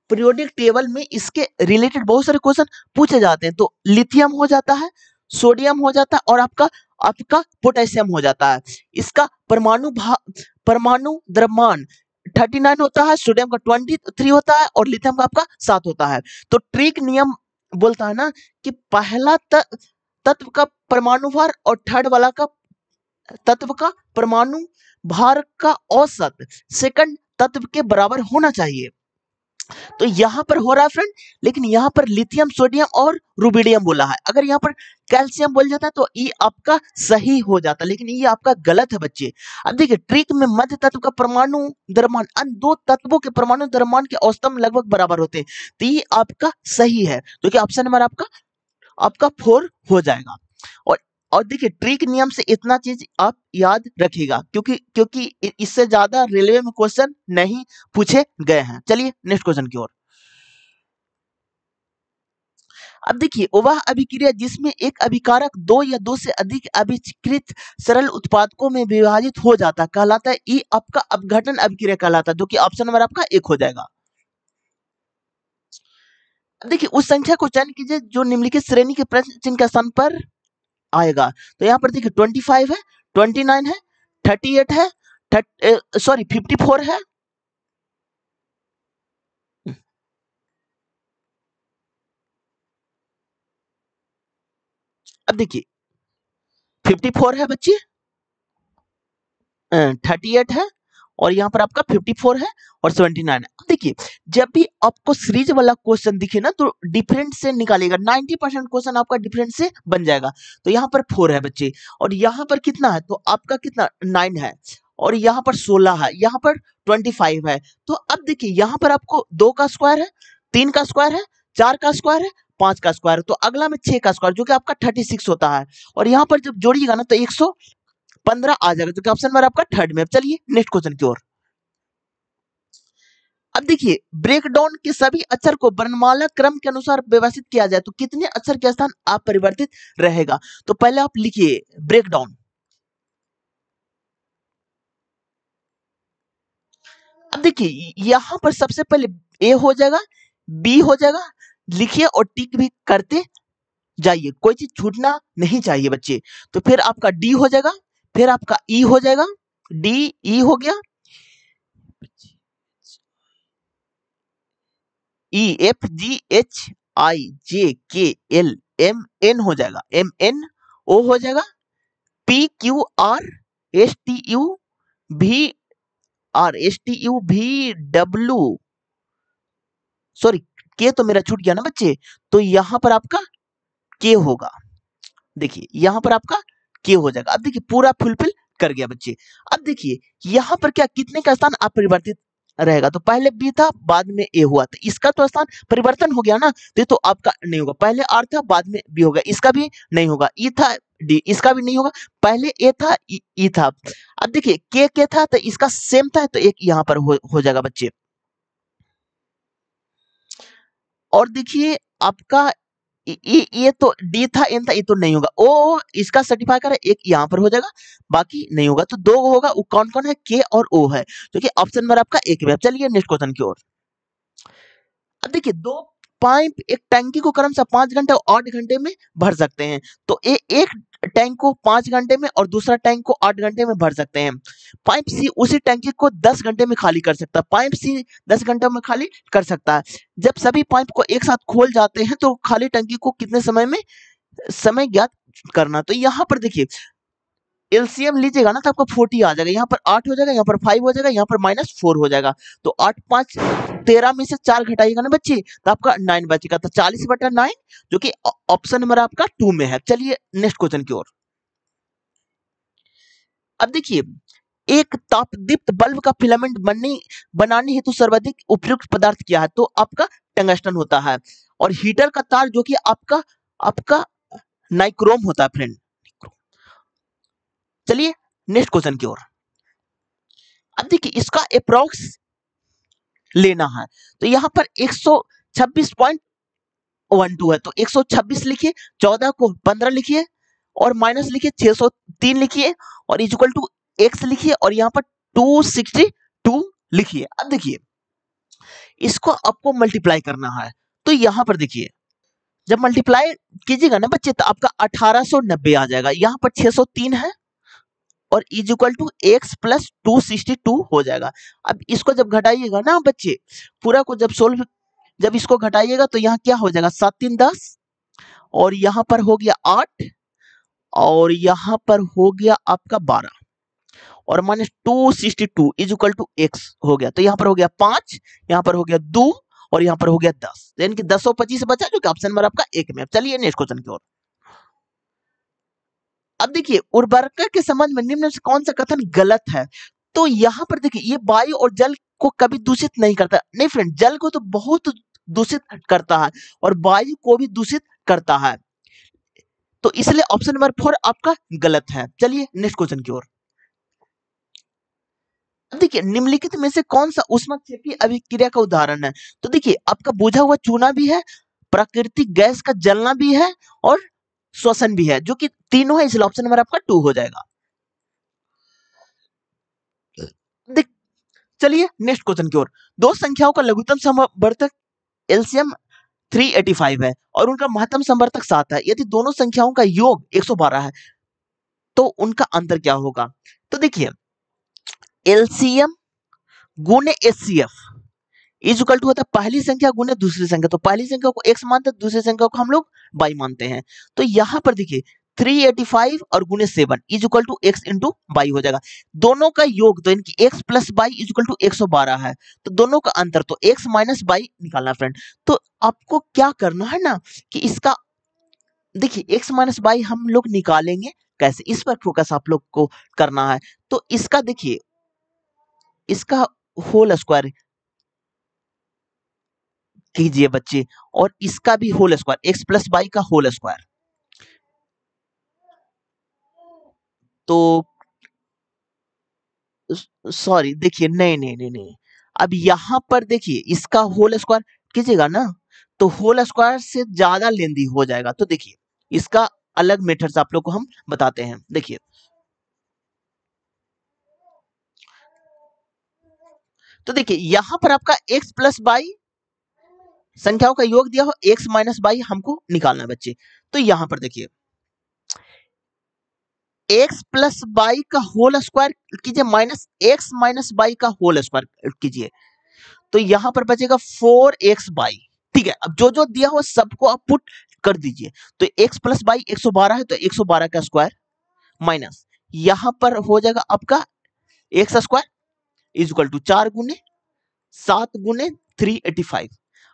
पीरियोडिक टेबल में इसके रिलेटेड बहुत सारे क्वेश्चन पूछे जाते हैं। तो लिथियम हो जाता है, सोडियम हो जाता है और आपका आपका पोटेशियम हो जाता है। इसका परमाणु द्रव्यमान 39 होता है, सोडियम का 23 होता है और लिथियम का आपका 7 होता है। तो ट्रिक नियम बोलता है ना कि पहला तत्व का परमाणु भार और थर्ड वाला का तत्व का परमाणु भार का औसत सेकंड तत्व के बराबर होना चाहिए। तो यहाँ पर हो रहा है फ्रेंड, लेकिन यहाँ पर लिथियम सोडियम और रुबिडियम बोला है। अगर यहाँ पर कैल्शियम बोल जाता तो ये आपका सही हो जाता, लेकिन ये आपका गलत है बच्चे। अब देखिए ट्रिक में मध्य तत्व का परमाणु द्रव्यमान अन्य दो तत्वों के परमाणु द्रव्यमान के औसतन लगभग बराबर होते हैं, तो ये आपका सही है, जो कि ऑप्शन नंबर आपका 4 हो जाएगा। और देखिए ट्रिक नियम से इतना चीज आप याद रखिएगा, क्योंकि इससे ज्यादा रेलवे में क्वेश्चन नहीं पूछे गए हैं। चलिए नेक्स्ट क्वेश्चन की ओर। अब देखिए वह अभिक्रिया जिसमें एक अभिकारक 2 या 2 से अधिक अभिकृत सरल उत्पादकों में विभाजित हो जाता कहलाता है, ये आपका अपघटन अभिक्रिया कहलाता है, जो कि ऑप्शन नंबर आपका 1 हो जाएगा। अब देखिए उस संख्या को चयन कीजिए जो निम्नलिखित श्रेणी के प्रश्न चिन्ह के स्थान पर आएगा। तो यहाँ पर देखिए 25 है, 29 है, 38 है, 54 है। अब देखिए 54 है बच्चे, 38 है और यहाँ पर आपका 54 है और 79 है। अब देखिए जब भी आपको सीरीज वाला क्वेश्चन दिखे ना तो डिफरेंट से निकालिएगा, 90% क्वेश्चन आपका डिफरेंट से बन जाएगा। तो यहाँ पर 4 है बच्चे और यहाँ पर कितना है, तो आपका कितना 9 है और यहाँ पर 16 है, यहाँ पर 25 है। तो अब देखिए यहाँ पर आपको 2 का स्क्वायर है, 3 का स्क्वायर है, 4 का स्क्वायर है, 5 का स्क्वायर है, तो अगला में 6 का स्क्वायर जो कि आपका 36 होता है और यहाँ पर जब जोड़िएगा ना तो 115 आ जाएगा, जो कि ऑप्शन नंबर आपका 3rd में। चलिए नेक्स्ट क्वेश्चन की ओर। अब देखिए ब्रेक डाउन के सभी अक्षर को वर्णमाला क्रम के अनुसार व्यवस्थित किया जाए तो कितने अक्षर के स्थान अपरिवर्तित रहेगा। तो पहले आप लिखिए ब्रेक डाउन। अब देखिए यहां पर सबसे पहले ए हो जाएगा, बी हो जाएगा, लिखिए और टिक भी करते जाइए, कोई चीज छूटना नहीं चाहिए बच्चे। तो फिर आपका डी हो जाएगा, फिर आपका ई हो जाएगा, डी ई हो गया, E F G H I जे के एल एम एन हो जाएगा, एम एन ओ हो जाएगा, P Q R S T U भी आर एस टी यू भी डब्ल्यू, सॉरी के तो मेरा छूट गया ना बच्चे, तो यहां पर आपका के होगा। देखिए यहां पर आपका के हो जाएगा। अब देखिए पूरा फुलफिल कर गया बच्चे। अब देखिए यहां पर क्या कितने का स्थान अपरिवर्तित रहेगा, तो पहले बी था बाद में ए हुआ, तो इसका तो स्थान परिवर्तन हो गया ना, तो आपका नहीं होगा। पहले आर था बाद में बी होगा, इसका भी नहीं होगा। ई था डी, इसका भी नहीं होगा। पहले ए था ई था। अब देखिए के था तो इसका सेम था, तो एक यहाँ पर हो जाएगा बच्चे। और देखिए आपका ये तो डी था, एन था, ये तो नहीं होगा। ओ इसका सर्टिफाई करें, एक यहाँ पर हो जाएगा, बाकी नहीं होगा। तो दो होगा, वो कौन कौन है, के और ओ है, जो कि ऑप्शन नंबर आपका एक में। चलिए नेक्स्ट क्वेश्चन की ओर। अब देखिए दो पाइप एक टैंकी को क्रमशः 5 घंटे और 8 घंटे में भर सकते हैं। तो एक टैंक को 5 घंटे में और दूसरा टैंक को 8 घंटे में भर सकते हैं। पाइप सी उसी टैंकी को 10 घंटे में खाली कर सकता है। पाइप सी 10 घंटे में खाली कर सकता है। जब सभी पाइप को एक साथ खोल जाते हैं तो खाली टैंकी को कितने समय में समय ज्ञात करना। तो यहाँ पर देखिए एलसीएम लीजिएगा ना तो आपका 40 आ जाएगा। यहाँ पर 8 हो जाएगा, यहाँ पर 5 हो जाएगा, यहाँ पर -4 हो जाएगा। तो 8 5 13 में से 4 घटाइएगा ना बच्चे, तो आपका 9 बचेगा। तो 40/9, जो कि ऑप्शन नंबर आपका 2 में है। चलिए नेक्स्ट क्वेश्चन की ओर। अब देखिए एक तापदीप्त बल्ब का फिलामेंट बनाने हेतु सर्वाधिक उपयुक्त पदार्थ क्या है। तो आपका टंगस्टन होता है। और हीटर का तार जो कि आपका आपका नाइक्रोम होता है फ्रेंड। चलिए नेक्स्ट क्वेश्चन की ओर। अब देखिए इसका अप्रोक्स लेना है। तो यहाँ पर 126.12 है। तो 126 लिखिए, 14 को 15 लिखिए और माइनस लिखिए 603 लिखिए और इक्वल टू एक्स लिखिए और यहाँ पर 262 लिखिए। अब देखिए इसको आपको मल्टीप्लाई करना है। तो यहाँ पर देखिए जब मल्टीप्लाई कीजिएगा ना बच्चे तो आपका 1890 आ जाएगा। यहाँ पर 603 है और is equal to x plus 262 हो जाएगा। अब इसको जब घटाइएगा ना बच्चे, पूरा को जब इसको घटाइएगा तो यहाँ क्या हो जाएगा, 7 3 10 और यहाँ पर हो गया 8 और यहाँ पर हो गया आपका 12 और -262 इज इक्वल टू एक्स हो गया। तो यहाँ पर हो गया 5, यहाँ पर हो गया 2 और यहाँ पर हो गया 10, यानी कि 10 और 25 बचा, जो कि ऑप्शन नंबर आपका एक में। चलिए नेक्स्ट क्वेश्चन की ओर। अब देखिए उर्वरक के संबंध में निम्न से कौन सा कथन गलत है। तो यहाँ पर देखिए ये वायु और जल को कभी दूषित नहीं करता। नहीं फ्रेंड, जल को तो बहुत दूषित करता है और वायु को भी दूषित करता है। तो इसलिए ऑप्शन नंबर 4 आपका गलत है। चलिए नेक्स्ट क्वेश्चन की ओर। देखिए निम्नलिखित में से कौन सा ऊष्मक्षेपी अभिक्रिया का उदाहरण है। तो देखिए आपका बुझा हुआ चूना भी है, प्राकृतिक गैस का जलना भी है और श्वसन भी है, जो कि तीनों है, इसलिए ऑप्शन नंबर आपका 2 हो जाएगा। देख चलिए नेक्स्ट क्वेश्चन की ओर। दो संख्याओं का लघुत्तम समवर्तक एलसीएम 385 है और उनका महत्तम समवर्तक 7 है। यदि दोनों संख्याओं का योग 112 है तो उनका अंतर क्या होगा। तो देखिए एलसीएम गुने एचसीएफ इज इक्वल टू होता है पहली संख्या गुने दूसरी संख्या। तो पहली संख्या को x मानते हैं, दूसरी संख्या को हम लोग y मानते हैं। तो यहाँ पर देखिए 385 और गुने 7 is equal to x into y हो जाएगा। दोनों का योग तो इनकी x plus y is equal to 112 है। तो दोनों का अंतर तो x माइनस वाई निकालना फ्रेंड। तो आपको क्या करना है ना कि इसका देखिए x माइनस वाई हम लोग निकालेंगे कैसे, इस पर फोकस आप लोग को करना है। तो इसका देखिए इसका होल स्क्वायर कीजिए बच्चे और इसका भी whole square, x plus y का होल स्क्वायर। तो सॉरी देखिए नहीं नहीं नहीं नहीं, अब यहां पर देखिए इसका होल स्क्वायर कीजिएगा ना तो होल स्क्वायर से ज्यादा लेंदी हो जाएगा। तो देखिए इसका अलग मेथड से आप लोग को हम बताते हैं। देखिए तो देखिए यहां पर आपका x प्लस वाई संख्याओं का योग दिया हो, x माइनस वाई हमको निकालना है बच्चे। तो यहां पर देखिए x प्लस वाई का होल स्क्वायर कीजिए माइनस x माइनस वाई का होल स्क्वायर कीजिए। तो यहां पर बचेगा 4xy। ठीक है, अब जो जो दिया हुआ सबको आप पुट कर दीजिए। तो x प्लस वाई 112 है तो 112 का स्क्वायर माइनस यहां पर हो जाएगा आपका x square is equal to 4 गुने 7 गुने 385।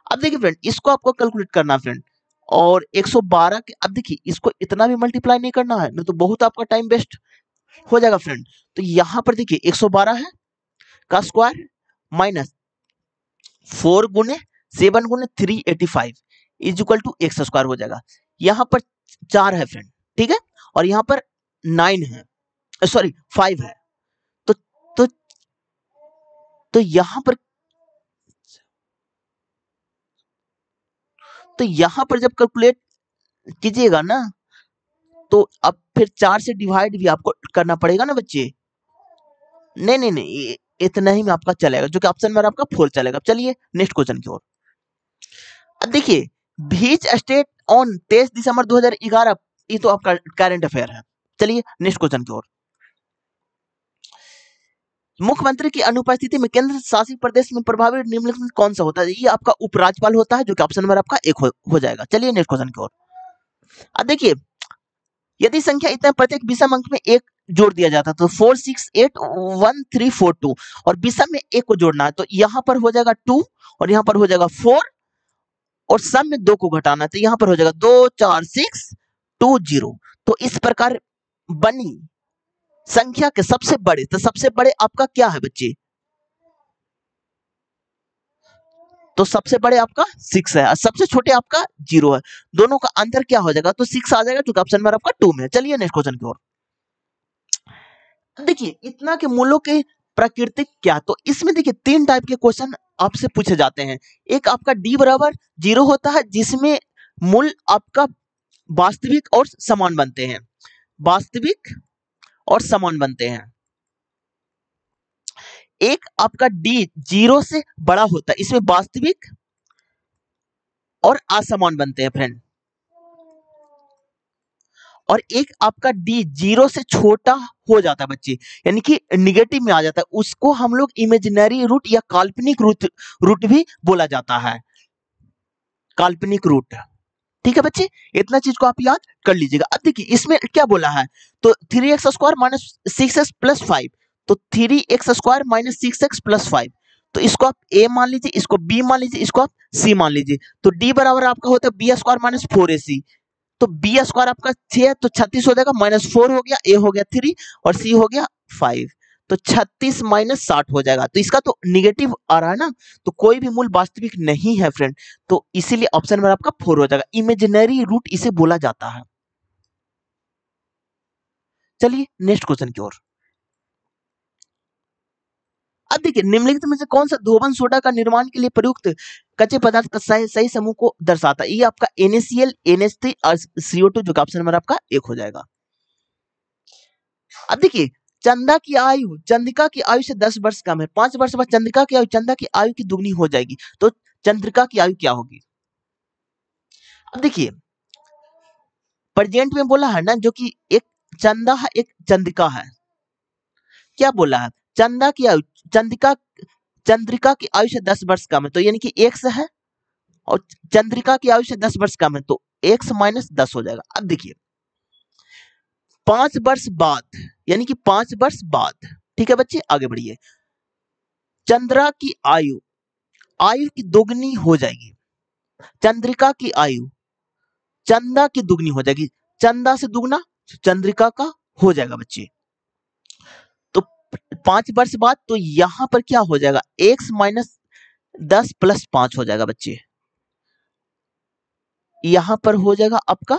अब देखिए फ्रेंड इसको आपको कैलकुलेट करना फ्रेंड और 112 के, अब देखिए इसको इतना भी मल्टीप्लाई नहीं करना है, नहीं तो बहुत आपका टाइम वेस्ट हो जाएगा फ्रेंड। तो यहां पर देखिए 112 है का स्क्वायर माइनस 4 गुने 7 गुने 385 is equal to x square हो जाएगा। यहां पर 4 है फ्रेंड, ठीक है, और यहां पर 9 है, सॉरी 5 है। तो तो तो यहां पर तो यहाँ पर जब कैलकुलेट कीजिएगा ना, तो अब फिर 4 से डिवाइड भी आपको करना पड़ेगा ना बच्चे। नहीं, इतना ही में आपका चलेगा, जो कि ऑप्शन में आपका 4 चलेगा। चलिए नेक्स्ट क्वेश्चन की ओर। अब देखिए, व्हिच स्टेट ऑन 23 दिसंबर 2011, ये तो आपका करंट अफेयर है। चलिए नेक्स्ट क्वेश्चन की ओर। मुख्यमंत्री की अनुपस्थिति में केंद्र शासित प्रदेश में प्रभावी निम्नलिखित में कौन सा होता है? ये आपका उपराज्यपाल होता है, जो कि ऑप्शन नंबर आपका 1 हो जाएगा। चलिए नेक्स्ट क्वेश्चन की ओर। अब देखिए, यदि संख्या इतना प्रत्येक विषम अंक में 1 जोड़ दिया जाता तो 4 6 8 1 3 4 2, और विषम में 1 को जोड़ना है तो यहाँ पर हो जाएगा 2 और यहाँ पर हो जाएगा 4, और सम में 2 को घटाना है तो यहाँ पर हो जाएगा 2 4 6 2 0। तो इस प्रकार बनी संख्या के सबसे बड़े, तो सबसे बड़े आपका क्या है बच्चे? तो सबसे बड़े आपका 6 है और सबसे छोटे आपका 0 है। दोनों का अंतर क्या हो जाएगा? तो 6 आ जाएगा, जो कि ऑप्शन नंबर आपका 2 में है। चलिए नेक्स्ट क्वेश्चन की ओर। देखिए, इतना के मूलों के प्राकृतिक क्या, तो इसमें देखिए 3 टाइप के क्वेश्चन आपसे पूछे जाते हैं। एक आपका d बराबर 0 होता है, जिसमें मूल आपका वास्तविक और समान बनते हैं, वास्तविक और समान बनते हैं। एक आपका d 0 से बड़ा होता है, इसमें वास्तविक और असमान बनते हैं फ्रेंड। और एक आपका d 0 से छोटा हो जाता है बच्चे, यानी कि निगेटिव में आ जाता है, उसको हम लोग इमेजिनरी रूट या काल्पनिक रूट भी बोला जाता है, काल्पनिक रूट। ठीक है बच्चे, इतना चीज को आप याद कर लीजिएगा। अब देखिए इसमें क्या बोला है, तो 3x square minus 6x plus 5, तो 3x square minus 6x plus 5, तो इसको आप a मान लीजिए, इसको b मान लीजिए, इसको आप c मान लीजिए। तो d बराबर आपका होता है b स्क्वायर माइनस 4ac, तो बी स्क्वायर आपका 6 है तो 36 हो जाएगा, -4 हो गया, ए हो गया 3 और सी हो गया 5, तो 36 माइनस 60 हो जाएगा। तो इसका तो निगेटिव आ रहा है ना, तो कोई भी मूल वास्तविक नहीं है फ्रेंड, तो इसीलिए ऑप्शन में आपका 4 हो जाएगा। इमेजिनरी रूट इसे बोला जाता है। चलिए नेक्स्ट क्वेश्चन की ओर। अब देखिए, निम्नलिखित में से कौन सा धोबन सोडा का निर्माण के लिए प्रयुक्त कच्चे पदार्थ का सही समूह को दर्शाता है? ये आपका NaCl, NH3 और CO2, जो कि ऑप्शन नंबर आपका 1 हो जाएगा। अब देखिए, चंद्रिका की आयु से 10 वर्ष कम है, 5 वर्ष बाद चंद्रिका की आयु चंदा की आयु की दुगनी हो जाएगी, तो चंद्रिका की आयु क्या होगी? अब देखिए, प्रेजेंट में बोला है ना, जो कि एक चंदा है एक चंद्रिका है, क्या बोला है? चंदा की आयु चंद्रिका की आयु से 10 वर्ष कम है, तो यानी कि x है, और चंद्रिका की आयु से 10 वर्ष कम है, तो x माइनस 10 हो जाएगा। अब देखिए 5 वर्ष बाद, यानी कि 5 वर्ष बाद, ठीक है बच्चे आगे बढ़िए, चंद्रा की आयु की दोगुनी हो जाएगी, चंद्रिका की आयु चंदा की दुगनी हो जाएगी, चंदा से दुगना चंद्रिका का हो जाएगा बच्चे। तो 5 वर्ष बाद तो यहां पर क्या हो जाएगा, x माइनस 10 प्लस 5 हो जाएगा बच्चे, यहां पर हो जाएगा आपका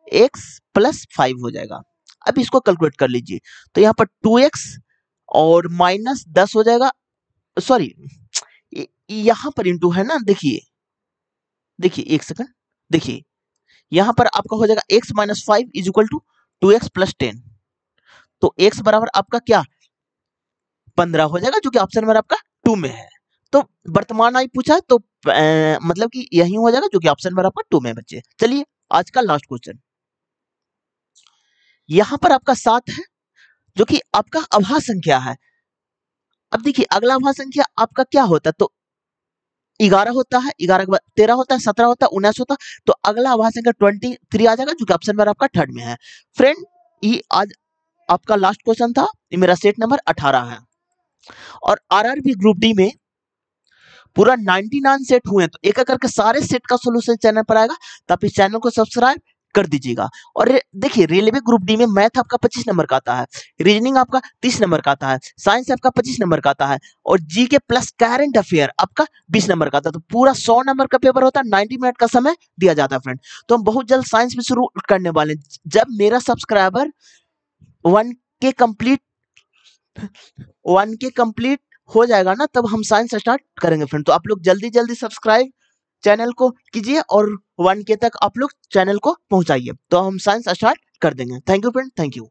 x प्लस 5 हो जाएगा। अब इसको कैलकुलेट कर लीजिए, तो यहाँ पर 2x और माइनस 10 हो जाएगा, सॉरी यहां पर इंटू है ना, देखिए एक सेकंड, देखिए यहां पर आपका हो जाएगा x minus 5 is equal to 2x plus 10, तो x बराबर आपका क्या 15 हो जाएगा, जो कि ऑप्शन नंबर आपका 2 में है। तो वर्तमान आयु पूछा तो मतलब कि यही हो जाएगा, जो कि ऑप्शन नंबर आपका 2 में है बच्चे। चलिए आज का लास्ट क्वेश्चन, यहां पर आपका 7 है, जो कि आपका अभाज्य संख्या है। अब देखिए अगला अभाज्य संख्या आपका क्या होता है, तो 11 होता है, 11 के बाद 13 होता है, 17 होता है, 19 होता है, तो अगला अभाज्य संख्या 23 आ जाएगा, जो कि ऑप्शन नंबर आपका 3rd में है। फ्रेंड ये आज आपका लास्ट क्वेश्चन था, ये मेरा सेट नंबर 18 है, और आरआरबी ग्रुप डी में पूरा 99 सेट हुए हैं, तो एक एक करके सारे सेट का सॉल्यूशन चैनल पर आएगा, तो आप इस चैनल को सब्सक्राइब कर दीजिएगा। और देखिए रेलवे ग्रुप डी में मैथ आपका 25 नंबर का आता है, रीजनिंग आपका 30 नंबर का आता है, साइंस आपका 25 नंबर का आता है, और जीके प्लस करंट अफेयर आपका 20 नंबर का आता है, तो पूरा 100 नंबर का पेपर होता है, 90 मिनट का समय दिया जाता है फ्रेंड। तो हम बहुत जल्द साइंस में शुरू करने वाले हैं, जब मेरा सब्सक्राइबर 1K कंप्लीट हो जाएगा ना, तब हम साइंस स्टार्ट करेंगे फ्रेंड। तो आप लोग जल्दी सब्सक्राइब चैनल को कीजिए और 1K तक आप लोग चैनल को पहुंचाइए, तो हम साइंस स्टार्ट कर देंगे। Thank you friend, thank you.